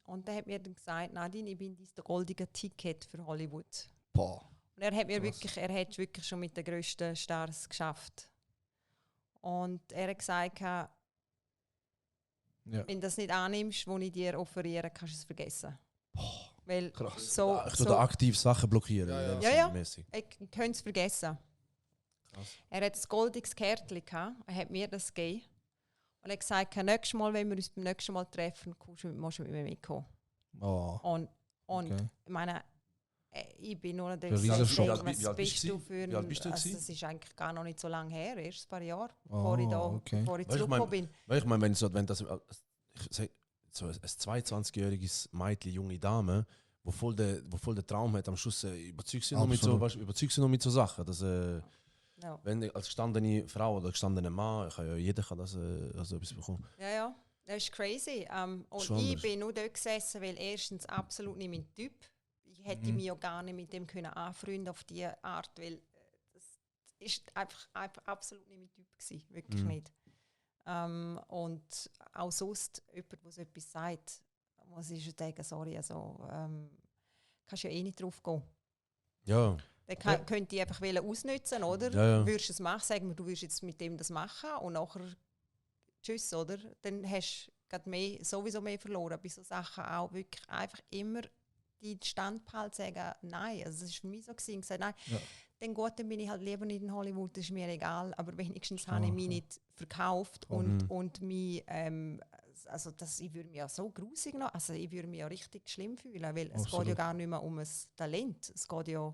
Und der hat mir dann gesagt, Nadine, ich bin dein goldige Ticket für Hollywood. Boah. Und er hat mir Krass. hat wirklich schon mit den grössten Stars geschafft. Und er hat gesagt, Ja. wenn du das nicht annimmst, was ich dir offeriere, kannst du es vergessen. Weil Krass. so, Ich tue da aktiv Sachen blockieren. Ja, ja. in dem Ja, Sinne ja. mäßig. ich könnte es vergessen. Krass. Er hat ein goldiges Kärtchen gehabt, er hat mir das gegeben. Und er hat gesagt, nächstes Mal, wenn wir uns beim nächsten Mal treffen, musst du mit mir mitkommen. Oh. Und Okay. ich meine, ich bin nur Der natürlich Riesenschock. Wie alt bist was bist du du gewesen? für Wie alt bist du also gewesen? das ist eigentlich gar noch nicht so lange her, erst ein paar Jahre, Ah, okay. bevor ich Weißt du, zurückgekommen bin. Weil ich meine, wenn das ich sag, so ein 22-jähriges Mädchen, junge Dame, wo voll der Traum hat, am Schluss überzeugt sie noch mit so, Absolut. weißt, überzeugt sie noch mit so Sachen. Dass, Ja. wenn als gestandene Frau oder gestandener Mann, jeder kann das also etwas bekommen. Ja, das ist crazy. Und Schon ich anders. bin nur dort gesessen, weil erstens absolut nicht mein Typ. Ich hätte mich ja gar nicht mit dem können anfreunden auf diese Art, weil das ist einfach absolut nicht mein Typ gewesen. Wirklich nicht. Und auch sonst, jemand, der so etwas sagt, muss ich schon sagen, sorry, also kannst ja eh nicht drauf gehen. Ja. Dann könnte ich einfach ausnutzen, oder? Ja. Würdest du es machen, sagen wir, du würdest jetzt mit dem das machen und nachher tschüss, oder? Dann hast du sowieso mehr verloren. Bei so Sachen auch wirklich einfach immer die Standpalt sagen, nein. Also es war für mich so, gewesen, gesagt, nein, dann gut, dann bin ich halt lieber nicht in Hollywood, das ist mir egal, aber wenigstens habe ich mich nicht verkauft und mich, also ich würde mich ja so grusig noch, also ich würde mich ja richtig schlimm fühlen, weil es geht ja gar nicht mehr um ein Talent, es geht ja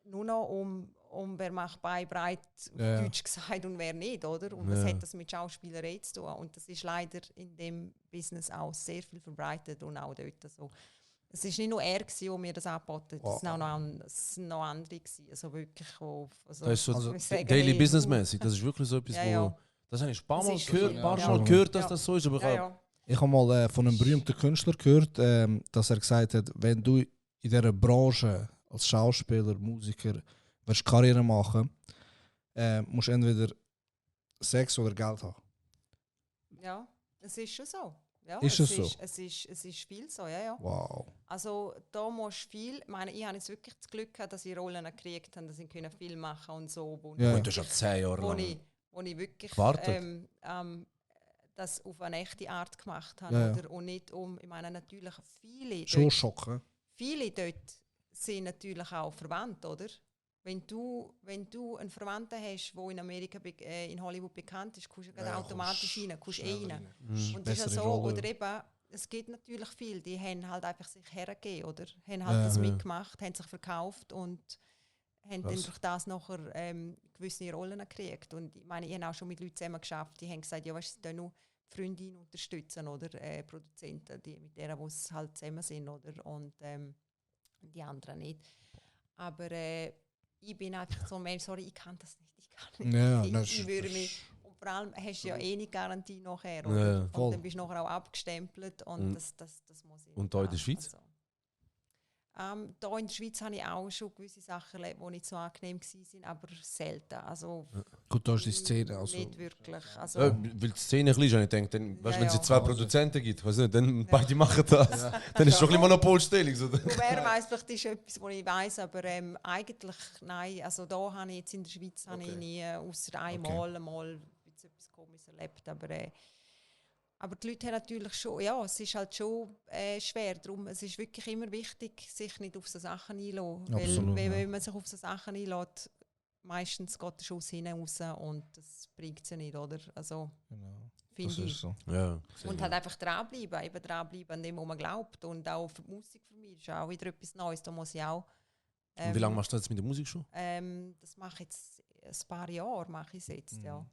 nur noch um wer macht breit auf Deutsch gesagt und wer nicht, oder? Und was hat das mit Schauspielerei zu tun? Und das ist leider in dem Business auch sehr viel verbreitet und auch dort so. Es war nicht nur er, der mir das angeboten hat, es waren noch andere. Also wirklich, das ist so Daily Business-mäßig, das ist wirklich so etwas, das habe ich ein paar Mal gehört, dass das so ist. Aber ich habe mal von einem berühmten Künstler gehört, dass er gesagt hat, wenn du in dieser Branche als Schauspieler, Musiker willst Karriere machen, musst du entweder Sex oder Geld haben. Ja, es ist schon so. Ja, ist es so? Es ist viel so, ja. Wow. Also da musst du viel, ich meine, ich habe jetzt wirklich das Glück gehabt, dass ich Rollen gekriegt habe, dass ich Film machen und so. Und du hast schon 10 Jahre lang wo ich wirklich das auf eine echte Art gemacht habe. Oder? Und nicht ich meine natürlich viele dort sind natürlich auch verwandt, oder? Wenn du einen Verwandten hast, der in Amerika, in Hollywood bekannt ist, kommst du automatisch rein, kommst rein. Und das ist ja so, oder eben, es gibt natürlich viele, die haben halt einfach sich hergegeben, oder? Haben halt das mitgemacht, haben sich verkauft und haben dann durch das nachher gewisse Rollen gekriegt. Und ich meine, ich habe auch schon mit Leuten zusammen geschafft, die haben gesagt, ja, weißt du, sie nur Freundinnen unterstützen, oder? Produzenten, mit denen, die halt zusammen sind, oder? Und die anderen nicht. Aber ich bin einfach so ein Mensch, sorry, ich kann das nicht. Ich würde mich, und vor allem hast du ja eh nicht Garantie nachher. Oder? Und dann bist du nachher auch abgestempelt und das muss ich. Und da in der Schweiz? Also, da in der Schweiz habe ich auch schon gewisse Sachen erlebt, die nicht so angenehm waren, aber selten. Also, gut, da ist die Szene. Also. Nicht wirklich. Also, weil die Szene klein ist, ich denke, wenn es 2 Produzenten gibt, weißt du, dann beide machen das. Dann ist es schon ein bisschen Monopolstellung. So. Wer weiss, vielleicht ist etwas, was ich weiss, aber eigentlich nein. Also da habe ich jetzt in der Schweiz ich nie, außer einmal etwas Komisches erlebt. Aber die Leute haben natürlich schon, ja, es ist halt schon schwer. Darum, es ist wirklich immer wichtig, sich nicht auf so Sachen einzulassen. Absolut, weil wenn man sich auf so Sachen einlässt, meistens geht der Schuss raus und das bringt es ja nicht, oder? Also, finde ich. So. Ja, und halt einfach dranbleiben an dem, was man glaubt. Und auch für die Musik für mich ist auch wieder etwas Neues. Da muss ich auch... und wie lange machst du jetzt mit der Musik schon? Das mache ich jetzt ein paar Jahre, ja.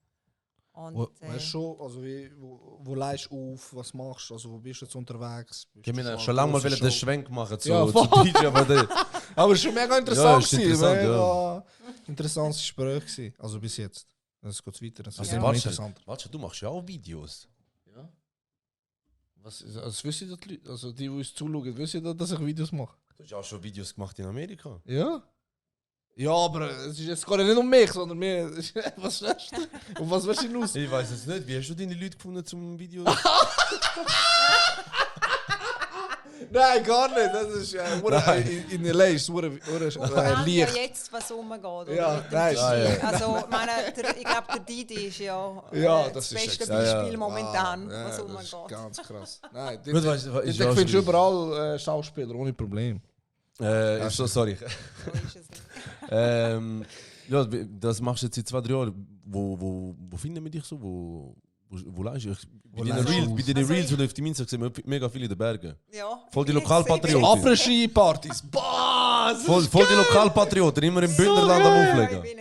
Und, weißt du schon, also wo leihst du auf, was machst du, also wo bist du jetzt unterwegs? Ich habe schon lange mal den Schwenk machen zu DJ, aber es war schon mega interessant. Ja, interessantes Gespräch gewesen. Also bis jetzt. Es geht weiter. Das ist immer interessant. Warte, du machst ja auch Videos. Ja. Also wissen die Leute, also die uns zuschauen, wissen dass ich Videos mache? Du hast auch schon Videos gemacht in Amerika. Ja. Ja, aber es ist jetzt gar nicht um mich, sondern mir. Was willst du? Und was willst du hinaus? Ich weiß es nicht. Wie hast du deine Leute gefunden zum Video? Nein, gar nicht. Das ist in LA ist es Licht. Jetzt, was rumgeht. Oder? Ja, nein. Also, ich glaube, der Didi ist das beste Beispiel momentan, was rumgeht. Das ist ganz krass. Nein, ich finde überall Schauspieler ohne Problem. Sorry. So ist es nicht. Ja, das machst du jetzt seit 2-3 Jahren. Wo finden wir dich so? Wo leist du? Bei deinen Reels, die du auf die Minze gesehen hast, mega viele in den Bergen. Ja. Voll die Lokalpatrioten. Après-Ski-Partys. Voll die Lokalpatrioten, immer im Bündnerland am Auflegen. Ich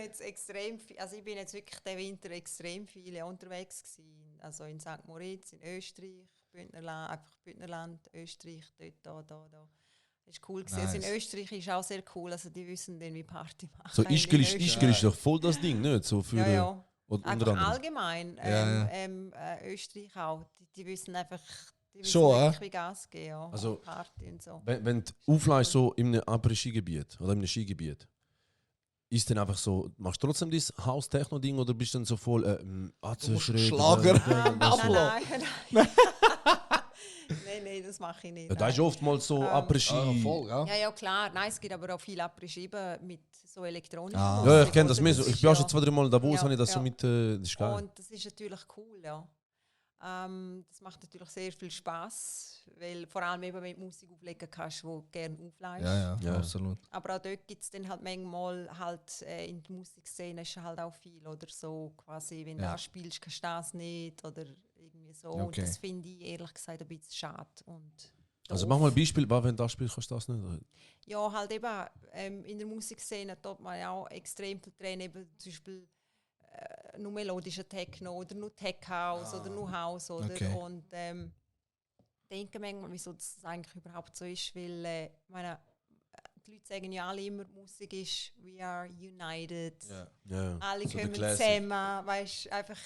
bin jetzt wirklich den Winter extrem viele unterwegs gewesen. Also in St. Moritz, in Österreich, Bündnerland, Österreich, dort, da. Das war cool. Nice. Also in Österreich ist auch sehr cool, also die wissen dann, wie Party machen. So Ischgl ist doch voll das Ding, nicht? So für, ja. Einfach allgemein, Österreich auch, die wissen einfach, die wissen so, wirklich, wie Gas geben, ja, also, Party und so. Wenn du auflässt so in einem Après-Ski-Gebiet oder in einem Skigebiet, ist dann einfach so, machst du trotzdem dieses House-Techno-Ding oder bist du dann so voll Schlager. Nein. Nein, das mache ich nicht. Ja, das ist oftmals so Après-Ski. Voll, ja. Ja, klar. Nein, es gibt aber auch viel Après-Ski mit so elektronischen Ja, ich kenne das mehr so. Ich bin auch schon ja, 2-3 Mal in Davos, Ja, habe ich das ja. so mit. Das ist geil. Und das ist natürlich cool, ja. Das macht natürlich sehr viel Spaß, weil vor allem eben mit Musik auflegen kannst, die du gerne auflegst. Ja. absolut. Aber auch dort gibt es dann halt manchmal halt in der Musikszene ist halt auch viel oder so quasi, wenn du das spielst, kannst du das nicht oder irgendwie so. Und Okay. das finde ich ehrlich gesagt ein bisschen schade. Und Also doof. mach mal ein Beispiel, wenn du das spielst, kannst du das nicht. Ja, halt eben in der Musikszene tut man ja auch extrem viel trennen, eben zum Beispiel nur melodischer Techno oder nur Tech House oder nur House oder Okay. und denke manchmal, wieso das eigentlich überhaupt so ist, weil meine, die Leute sagen ja alle immer, Musik ist We are united, Ja. alle So der kommen Classic. zusammen, weißt, einfach,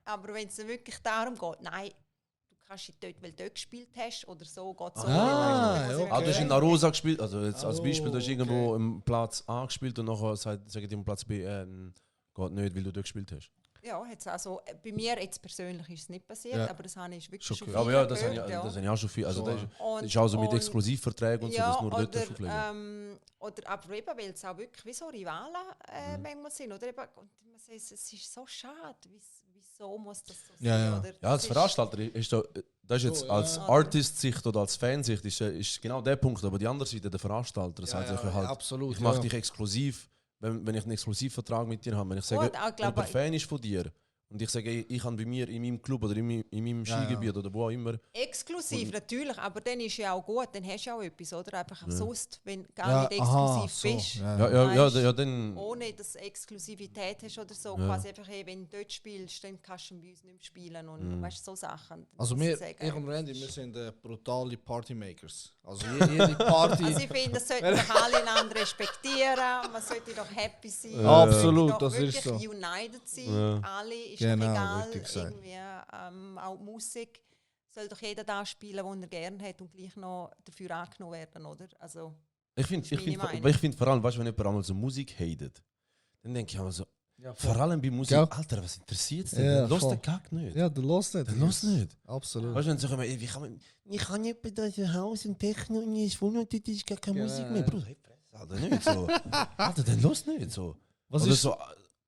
aber wenn es wirklich darum geht, nein, du kannst dort, weil du dort gespielt hast oder so, geht es so. Ah, weißt, ja, Ah, du hast in Narosa gespielt, also jetzt als Oh, Beispiel, du hast okay. irgendwo im Platz A gespielt und nachher sagen die im Platz B, geht nicht, weil du dort gespielt hast. Ja, jetzt also, bei mir jetzt persönlich ist es nicht passiert, Ja. aber das habe ich wirklich Schon schon gehört. Aber ja, das habe ich, gehört, das habe ich auch schon viel. Also So, das Und- ist auch so mit und- Exklusivverträgen und so, dass nur dort auflegen. oder aber eben, weil es auch wirklich wie so Rivalen manchmal sind. Oder? Eben, und man sagt, es ist so schade, wieso muss das so sein? Ja, ja. Oder? Ja, Das als ist- Veranstalter ist das ist jetzt So, ja. als Artist-Sicht oder als Fansicht ist genau der Punkt, aber die andere Seite, der Veranstalter, sagt sich halt, absolut. ich mache ja. dich exklusiv, wenn ich einen Exklusivvertrag mit dir habe. Wenn ich sage, Gut, auch, glaub jemand ich- Fan ist von dir und ich sage, ich habe bei mir in meinem Club oder in meinem Ja, ja. Skigebiet oder wo auch immer, Exklusiv, natürlich, aber dann ist ja auch gut, dann hast du ja auch etwas, oder? Einfach sonst, wenn du gar Ja, nicht aha, exklusiv so, bist. ja, dann... Ohne dass du Exklusivität hast oder so, Ja. quasi einfach, hey, wenn du dort spielst, dann kannst du bei uns nicht mehr spielen und weißt so Sachen. Also muss wir, sagen. ich und Randy, wir sind brutale Partymakers. Also jede Party... Also ich finde, das sollten doch alle einander respektieren, man sollte doch happy sein. Absolut, doch das ist wirklich so. united sein, Ja. alle, ist Genau, doch egal, richtig gesagt. irgendwie, auch die Musik soll doch jeder da spielen, was er gerne hat und gleich noch dafür angenommen werden, oder? Also, Ich finde meine Meinung. vor allem, weißt du, wenn jemand einmal so Musik hatet, dann denke ich immer so, Ja, vor allem bei Musik, Gell? Alter, was interessiert es denn? Ja, Los voll. den Kack nicht. Ja, du hörst nicht. Der los nicht. Absolut. Weißt du, wenn sie sagen, wie kann man, ich kann nicht bei diesem Haus und Techno und ist voll und das ist gar keine Genau, Musik mehr. ja. Bruder, hey, Fresse, Alter, nicht so. Alter, dann los nicht so. Was Oder ist so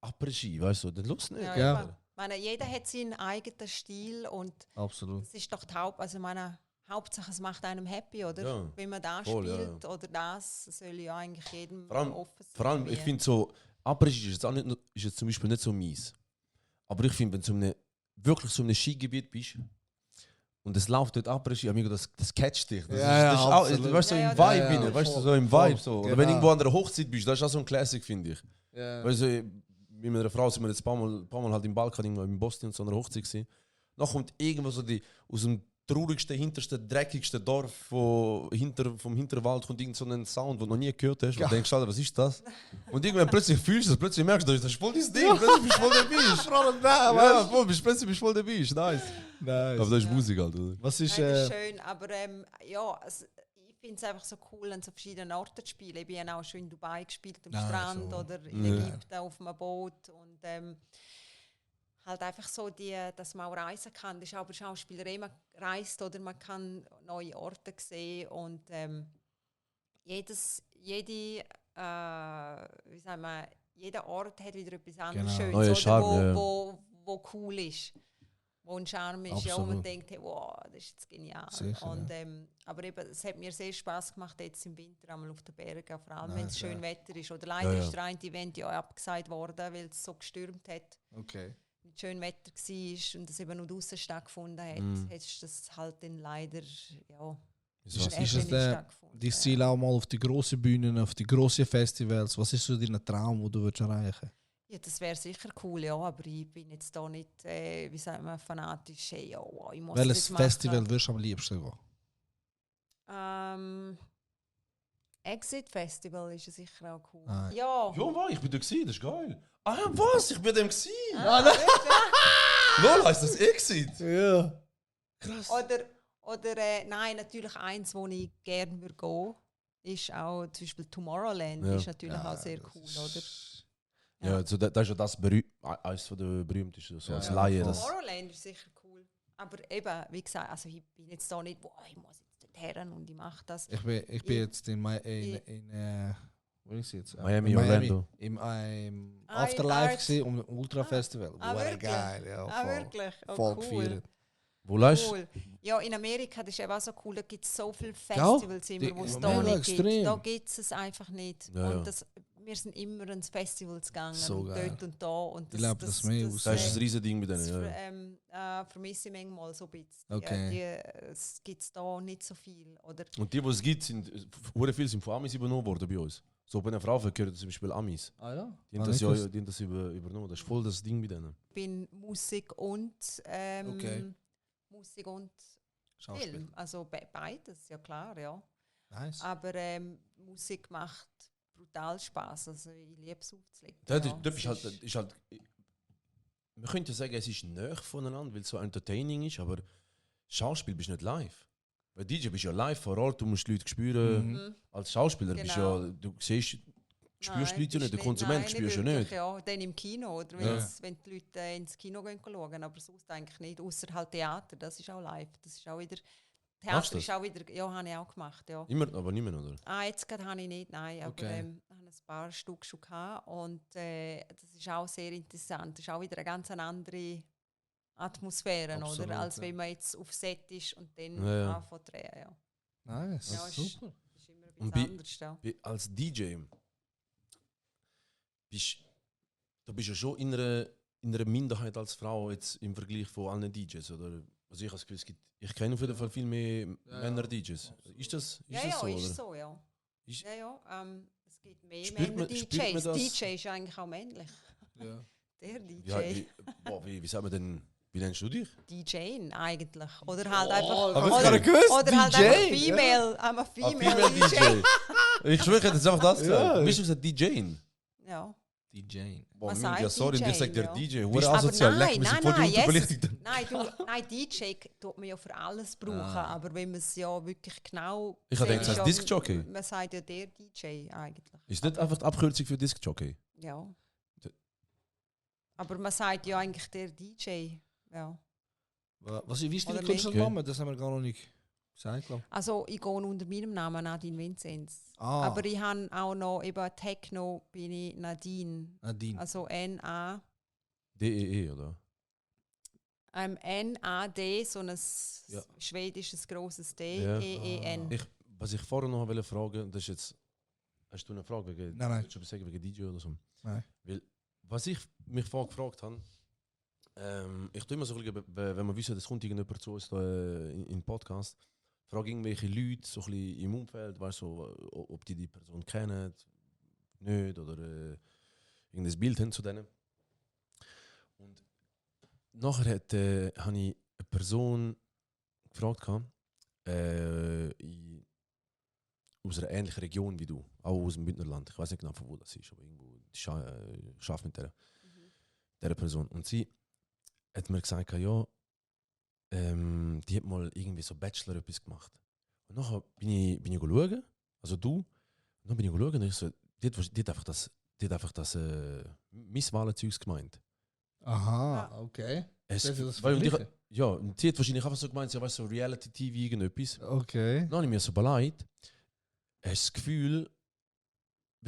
Après-Ski, weißt du, dann los nicht. ja, Gell? eben. Ich meine, jeder hat seinen eigenen Stil und Absolut. das ist doch die also meine, Hauptsache es macht einem happy, oder? Ja, Wenn man das voll, ja, spielt oder das, soll ja eigentlich jedem Vor allem- offen sein. Vor allem, ich finde so, Après-Ski ist jetzt, auch nicht, ist jetzt zum Beispiel nicht so mies. Aber ich finde, wenn du wirklich so einem Skigebiet bist und es läuft dort Après-Ski, amigo, das catcht dich. Das Ja, ist ja, auch, absolut. weißt du, so Ja, im ja, Vibe, ja, rein, weißt du, voll, so im voll, Vibe. So. Oder genau. wenn du irgendwo an einer Hochzeit bist, das ist auch so ein Classic, finde ich. Ja. Weißt du, mit meiner Frau sind wir jetzt ein paar Mal halt im Balkan, irgendwo in Bosnien, so einer Hochzeit gewesen. Dann kommt irgendwo so aus dem traurigsten, hintersten, dreckigsten Dorf vom Hinterwald kommt irgend so ein Sound, den du noch nie gehört hast. Und du denkst, Alter, was ist das? Und irgendwann plötzlich fühlst du das, plötzlich merkst du, das ist voll dein Ding, plötzlich bist du voll dabei. Ja, voll, plötzlich bist du voll dabei, ist nice. Nice. Aber das ist Musik halt, oder? Was ist... Nein, das ist schön, aber ja, ich finde es einfach so cool, an so verschiedenen Orten zu spielen. Ich bin auch schon in Dubai gespielt, am Nein, Strand so. oder in Ägypten auf einem Boot und halt einfach so, dass man auch reisen kann. Das ist auch bei Schauspielerei, man reist oder man kann neue Orte sehen und jeder Ort hat wieder etwas anderes Genau. Schönes, Neuer oder, Charme, ja. wo cool ist. Wo ein Charme ist, ja, wo man Absolut. denkt, hey, wow, das ist jetzt genial. Sicher, Und, aber eben, es hat mir sehr Spass gemacht, jetzt im Winter einmal auf den Bergen, vor allem wenn es Nice, schön ja. Wetter ist. Oder leider Ja, ist der eine Event ja abgesagt worden, weil es so gestürmt hat. Okay. Mit schön Wetter war und es eben nur draußen stattgefunden hat, hast das halt dann leider, ja, So. Ist eben es nicht stattgefunden. dein Ziel auch mal auf die grossen Bühnen, auf die grossen Festivals? Was ist so dein Traum, den du erreichen willst? Ja, das wäre sicher cool, ja, aber ich bin jetzt da nicht, wie sagt man, fanatisch, hey, ja, wow, ich muss Welches das machen. Festival würdest du am liebsten gehen? Exit Festival ist ja sicher auch cool. Ah. Ja. Ja, war ich bin da gewesen, das ist geil. Ah, was? Ich bin dem gewesen. Wirklich? Lol, heisst das Exit? Ja. Krass. Oder nein, natürlich eins, wo ich gerne würde gehen. ist auch zum Beispiel Tomorrowland Ja. ist natürlich auch sehr cool, oder? Ja, also das ist ja das eines der berühmtesten, so als Ja, Laie. voll. Das, Tomorrowland ist sicher cool. Aber eben, wie gesagt, also ich bin jetzt da nicht, boah, ich muss jetzt dorthin und ich mache das. Ich bin jetzt wo ist jetzt? Miami, Orlando. Im Ah, Afterlife in gesehen, um Ultra Festival. wirklich? Geil, ja, Ah, voll. wirklich? Oh, Voll cool. gefeiert. Wo läufst du? Cool. Ja, in Amerika, das ist eben auch so cool, da gibt es so viele Festivals immer, Die- wo es ja, da mega nicht extrem. gibt. Da gibt es einfach nicht. Ja, ja. Und das, wir sind immer ins Festivals gegangen, So und geil. dort und da. Und Ich lebe das mehr aus. Das ist ein riesen Ding mit das denen. Ja. vermisse ich manchmal so ein bisschen. Okay. Es gibt da nicht so viel. Oder? Und die es gibt, hure viele sind von Amis übernommen worden bei uns. So bei einer Frau gehört zum Beispiel Amis. Ah ja? Die haben das übernommen. Das ist voll das Ding mit denen. Ich bin Musik und Okay. Musik und Schauspiel. Film. Also beides, ja klar, ja. Nice. Aber Musik macht brutal Spaß. Also ich liebe es aufzulegen. Das ja. ist halt, man könnte sagen, es ist näher voneinander, weil es so entertaining ist, aber Schauspiel bist du nicht live. Bei DJ bist du ja live vor Ort, du musst die Leute spüren. Mhm. Als Schauspieler bist Genau. du ja, du siehst, spürst die Leute ja bist nicht, der Konsument nein, spürst du wirklich, nicht. Ja, dann im Kino, oder wenn die Leute ins Kino gehen schauen, aber sonst eigentlich nicht. Außer halt Theater, das ist auch live. Das ist auch wieder, Machst Theater du ist auch wieder, ja, habe ich auch gemacht, ja. Immer, aber nicht mehr, oder? Jetzt gerade habe ich nicht, nein, aber Okay. ich habe ein paar Stück schon gehabt und das ist auch sehr interessant. Das ist auch wieder eine ganz andere Atmosphäre, Absolut, oder? Als ja. wenn man jetzt auf Set ist und dann Ja, ja. anfängt zu drehen, ja. Nice. Ja, ist- Super. Das ist immer ein Und bisschen anders, ja. Als DJ du bist ja schon in einer Minderheit als Frau jetzt im Vergleich von allen DJs, oder? Also ich habe das Gefühl, ich kenne auf jeden Fall viel mehr Männer-DJs. Ist das Ja, so, ist oder? so, ja. Ist- Ja, ja, es gibt mehr Spürt man Männer-DJs. das? DJ ist eigentlich auch männlich. Ja. Der DJ. Wie sagt man denn, wie nennst du dich? DJing eigentlich. Oder halt einfach. Aber ich oder, habe gewusst, oder halt DJ, einfach Female. I'm a Female DJ. Ich schwöre, ich hätte jetzt einfach das gesagt. Ja. Bist du gesagt DJing? Ja. DJ. Boah, Man ja, sagt sorry, und ich sag dir ja. DJ. Bist- Hure Aber asozial, nein, leck, wir sind nein, voll die nein, Unterbelichtigten. Nein, DJ tut man ja für alles brauchen, Ah. aber wenn man es ja wirklich genau. Ich habe gedacht, sieht, das heißt ist Disc-Jockey. Man sagt ja der DJ eigentlich. Ist nicht einfach die Abkürzung für Disc-Jockey? Ja. D- Aber man sagt ja eigentlich der DJ. Ja. Wie ist dein Oder Künstlername? Das haben wir gar noch nicht gesagt, glaube Also ich gehe unter meinem Namen Nadine Vinzenz. Ah. Aber ich habe auch noch eben Techno bin ich Nadine. Nadine. Also N-A. DEE, oder? N-A-D, so ein Ja. schwedisches grosses D, Ja. E-E-N. Was ich vorher noch wollte fragen, das ist jetzt. Hast du eine Frage wegen, Nein. willst du etwas sagen wegen DJ oder so? Nein. Weil, was ich mich vorher gefragt habe, ich tue immer so ein bisschen, wenn wir wissen, es kommt irgendjemand zu uns da, in den Podcast, frage irgendwelche Leute so ein bisschen im Umfeld, weißt so, ob die Person kennen, nicht, oder irgendein Bild haben zu denen. Und nachher habe ich eine Person gefragt, aus einer ähnlichen Region wie du, auch aus dem Bündnerland. Ich weiß nicht genau, von wo das ist, aber irgendwo ich arbeite mit dieser Person. Und sie hat mir gesagt, ja, die hat mal irgendwie so Bachelor etwas gemacht. Und nachher bin ich schauen, also du, und dann bin ich schauen und ich so, die hat einfach das Misswahlenzeugs gemeint. Aha, okay. Es, Darf ich das weil, und ich, vergleichen? ja, und sie hat wahrscheinlich einfach so gemeint, ja, weißt du, so Reality-TV, irgendetwas. Okay. Dann habe ich mir so beleidigt. Hast du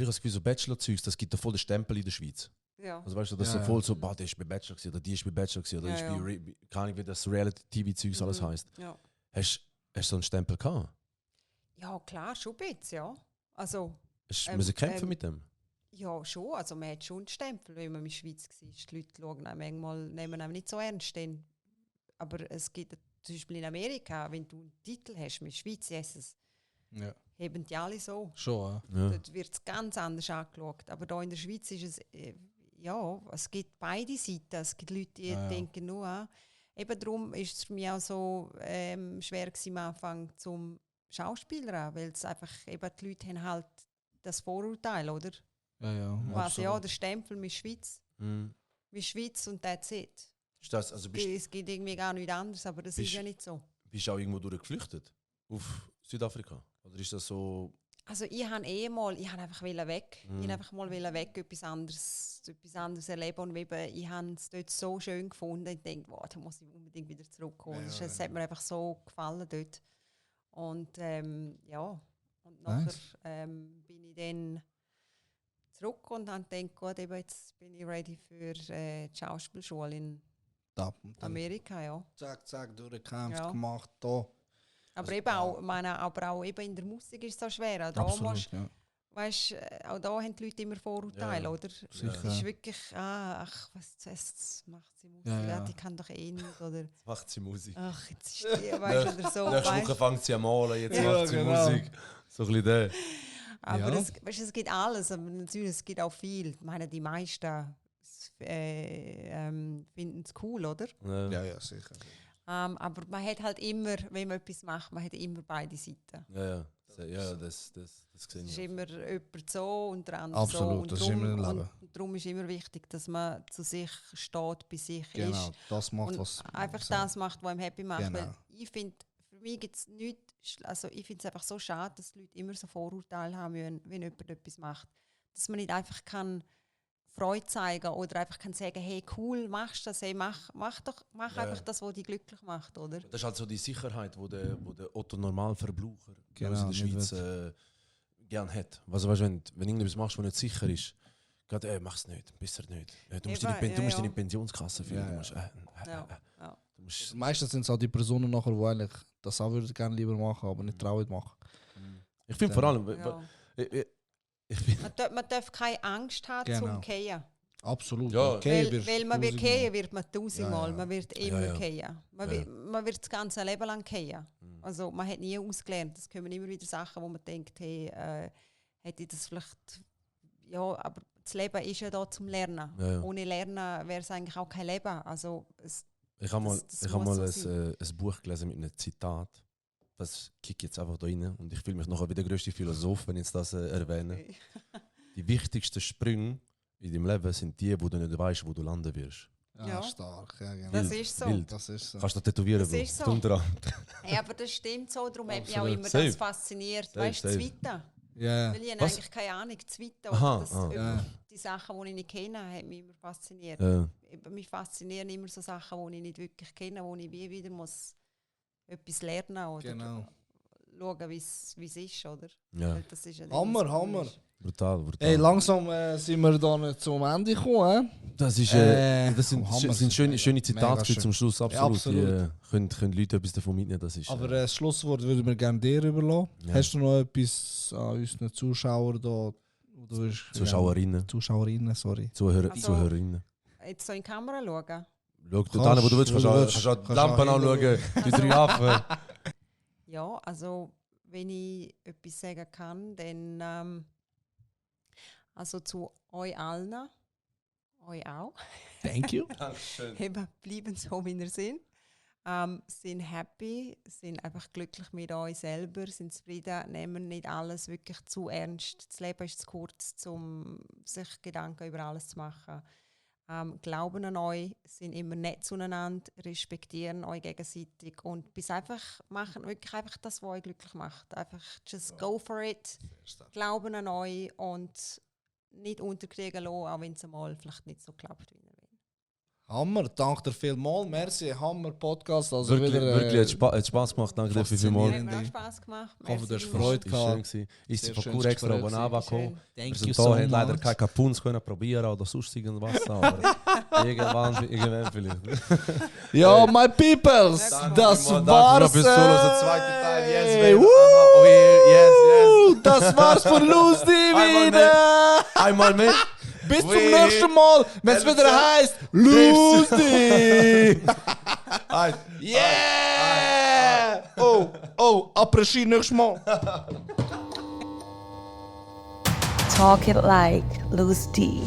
das Gefühl, so Bachelor-Zeugs, das gibt da voll den Stempel in der Schweiz. Ja. Also weißt du, das ist Ja, so voll so, bah, der ist bei Bachelor gewesen, oder die ist bei Bachelor gewesen, oder Ja, ist ja. keine Ahnung, wie das Reality-TV-Zeugs alles Mhm. heisst. Ja. Hast du so einen Stempel gehabt? Ja, klar, schon ein bisschen, ja. Also, Hast du müssen Ähm, kämpfen mit dem? ja, schon. Also, man hat schon einen Stempel, wenn man in der Schweiz war. Die Leute schauen einem manchmal, nehmen einem nicht so ernst. Aber es gibt zum Beispiel in Amerika, wenn du einen Titel hast mit Schweiz, Jesus, Ja. haben die alle so. Schon, Ja. Dort wird es ganz anders angeschaut. Aber hier in der Schweiz ist es, ja, es gibt beide Seiten. Es gibt Leute, die Ja. denken nur an. Eben darum ist es für mich auch so schwer gewesen, am Anfang zum Schauspieler, weil es einfach, eben die Leute haben halt das Vorurteil, oder? Ja, Quasi, ja, der Stempel mit Schweiz. Mhm. Mit Schweiz und that's it. Ist das, also bist Es geht irgendwie gar nicht anders, aber das ist bist- ja nicht so. du auch irgendwo durch geflüchtet? Auf Südafrika? Oder ist das so... Also ich habe einfach weg. Ich wollte einfach mal weg, etwas anderes erleben. Und eben, ich habe es dort so schön gefunden. Ich denke, wow, da muss ich unbedingt wieder zurückkommen. Es hat mir einfach so gefallen dort. Und und nachher bin ich dann zurück und habe gedacht, gut, eben jetzt bin ich ready für die Schauspielschule in Amerika. Ja. Zack, durchgekämpft, Ja. gemacht, da. Aber eben auch eben in der Musik ist es so schwer. Da Absolut, ja. weißt, auch da haben die Leute immer Vorurteile, Ja, oder? sicher. Es ist wirklich, was macht sie Musik? Ja, ja. Die kann doch eh nicht, oder? Macht sie Musik. Ach, jetzt ist die, weißt du, oder so. Nächste Woche Weißt, fängt sie an malen, jetzt Ja, macht sie genau. Musik. So ein bisschen der. aber Ja. es gibt alles, aber natürlich, es gibt auch viel. Ich meine, die meisten finden es cool, oder? Ja, sicher. Aber man hat halt immer, wenn man etwas macht, man hat immer beide Seiten. Ja, das Es sehe ist ich. immer jemand so und der andere Absolut, so. Und das ist immer im Leben. Und darum ist immer wichtig, dass man zu sich steht, bei sich Genau, ist. das macht Und was. einfach das macht, was einem happy macht. Genau. Weil ich finde, für mich gibt es nichts, also ich finde es einfach so schade, dass die Leute immer so Vorurteile haben, wenn jemand etwas macht. Dass man nicht einfach kann Freude zeigen oder einfach kann sagen, hey cool, machst du das, hey, mach einfach das, was dich glücklich macht, oder? Das ist halt so die Sicherheit, die der Otto-Normalverbraucher Genau, in der Schweiz gerne hat. Also, weißt, wenn du irgendetwas machst, was nicht sicher ist, gerade, mach es nicht, besser nicht. Du musst deine Pensionskasse führen. Du musst, du musst, Meistens sind es auch die Personen nachher, die eigentlich das auch würden gerne lieber machen, aber nicht trauen machen. ich finde vor allem, Ja. ich find, Man darf keine Angst haben Genau. zum Gehen. Absolut. Ja. Okay, wirst Weil man wird 1000 gehen, wird man 1000-mal. Ja. Man wird immer Ja. gehen. Man wird das ganze Leben lang gehen. Also man hat nie ausgelernt. Es kommen immer wieder Sachen, wo man denkt, hey, hätte ich das vielleicht... Ja, aber das Leben ist ja da zum Lernen. Ja. Ohne Lernen wäre es eigentlich auch kein Leben. Also ich habe mal, das ich hab muss mal so ein Buch gelesen mit einem Zitat. Das kickt jetzt einfach da rein. Und ich fühle mich nachher wie der grösste Philosoph, wenn ich jetzt das erwähne. Die wichtigsten Sprünge in deinem Leben sind die, wo du nicht weißt, wo du landen wirst. Ja, Ja. stark. Ja, genau. Das ist so. Wild. Das ist so. Kannst du das tätowieren, Das Bro? ist so. Auf die Unterarm. Ja, aber das stimmt so. Darum hat mich auch Absolut. immer Safe. das fasziniert. Safe, Weißt du, safe. Zweite. Ja. Weil ich habe Was? eigentlich keine Ahnung. Zweite. Aha, Oder das, Ja. Die Sachen, die ich nicht kenne, haben mich immer fasziniert. Mich faszinieren immer so Sachen, die ich nicht wirklich kenne, wo ich wieder muss etwas lernen oder Genau. schauen, wie es ist, oder? Ja. Weil das ist ja Hammer, das Coole Hammer. ist. Brutal. Hey, langsam sind wir dann zum Ende gekommen. Das sind Hammer. schöne Zitate Mega schön. zum Schluss. Absolut. absolut. Die können Leute etwas davon mitnehmen. Das ist, Aber das Schlusswort würden wir gerne dir überlassen. Ja. Hast du noch etwas an unseren Zuschauern da? Zuschauerinnen, sorry. Also- Zuhörerinnen. Jetzt so in die Kamera schauen. Schau du da, wo du willst, kannst du die Lampen anschauen, die 3 Affen. Ja, also wenn ich etwas sagen kann, dann also zu euch allen, euch auch. Thank you. Dankeschön. Eben, bleiben so, wie ihr sind. Sind happy, sind einfach glücklich mit euch selber, sind zufrieden, nehmen nicht alles wirklich zu ernst. Das Leben ist zu kurz, um sich Gedanken über alles zu machen. Glauben an euch, sind immer nett zueinander, respektieren euch gegenseitig und bis einfach machen wirklich einfach das, was euch glücklich macht. Einfach just go for it, glauben an euch und nicht unterkriegen lassen, auch wenn es mal vielleicht nicht so klappt, wie ihr wollt. Hammer, danke dir vielmals. Merci, Hammer Podcast. Also Wirklich, wieder, wirklich hat Spaß gemacht. Danke dir vielmals. Hat mir auch Spaß gemacht. Ich hoffe, du hast Merci Freude Ist schön gehabt. gewesen. Ist Sehr von schönes Kur extra Gespräch Bonava Schön. gekommen. Thank Wir sind you da, so haben leider much. keine Kapuns können probieren oder sonst irgendwas, aber irgendwann vielleicht. Ja, my peoples, Danke das vielmals, war's. danke fürs Zuhören, der zweite Teil. Yes, Hey, baby. woo! Yes, Das war's von Luz Einmal wieder. Einmal mehr. Bis zum Oui. nächsten Mal, wenn es wieder heißt Luz. Yeah! Oh, après-ski nächstes Mal. Talk it like Loose D.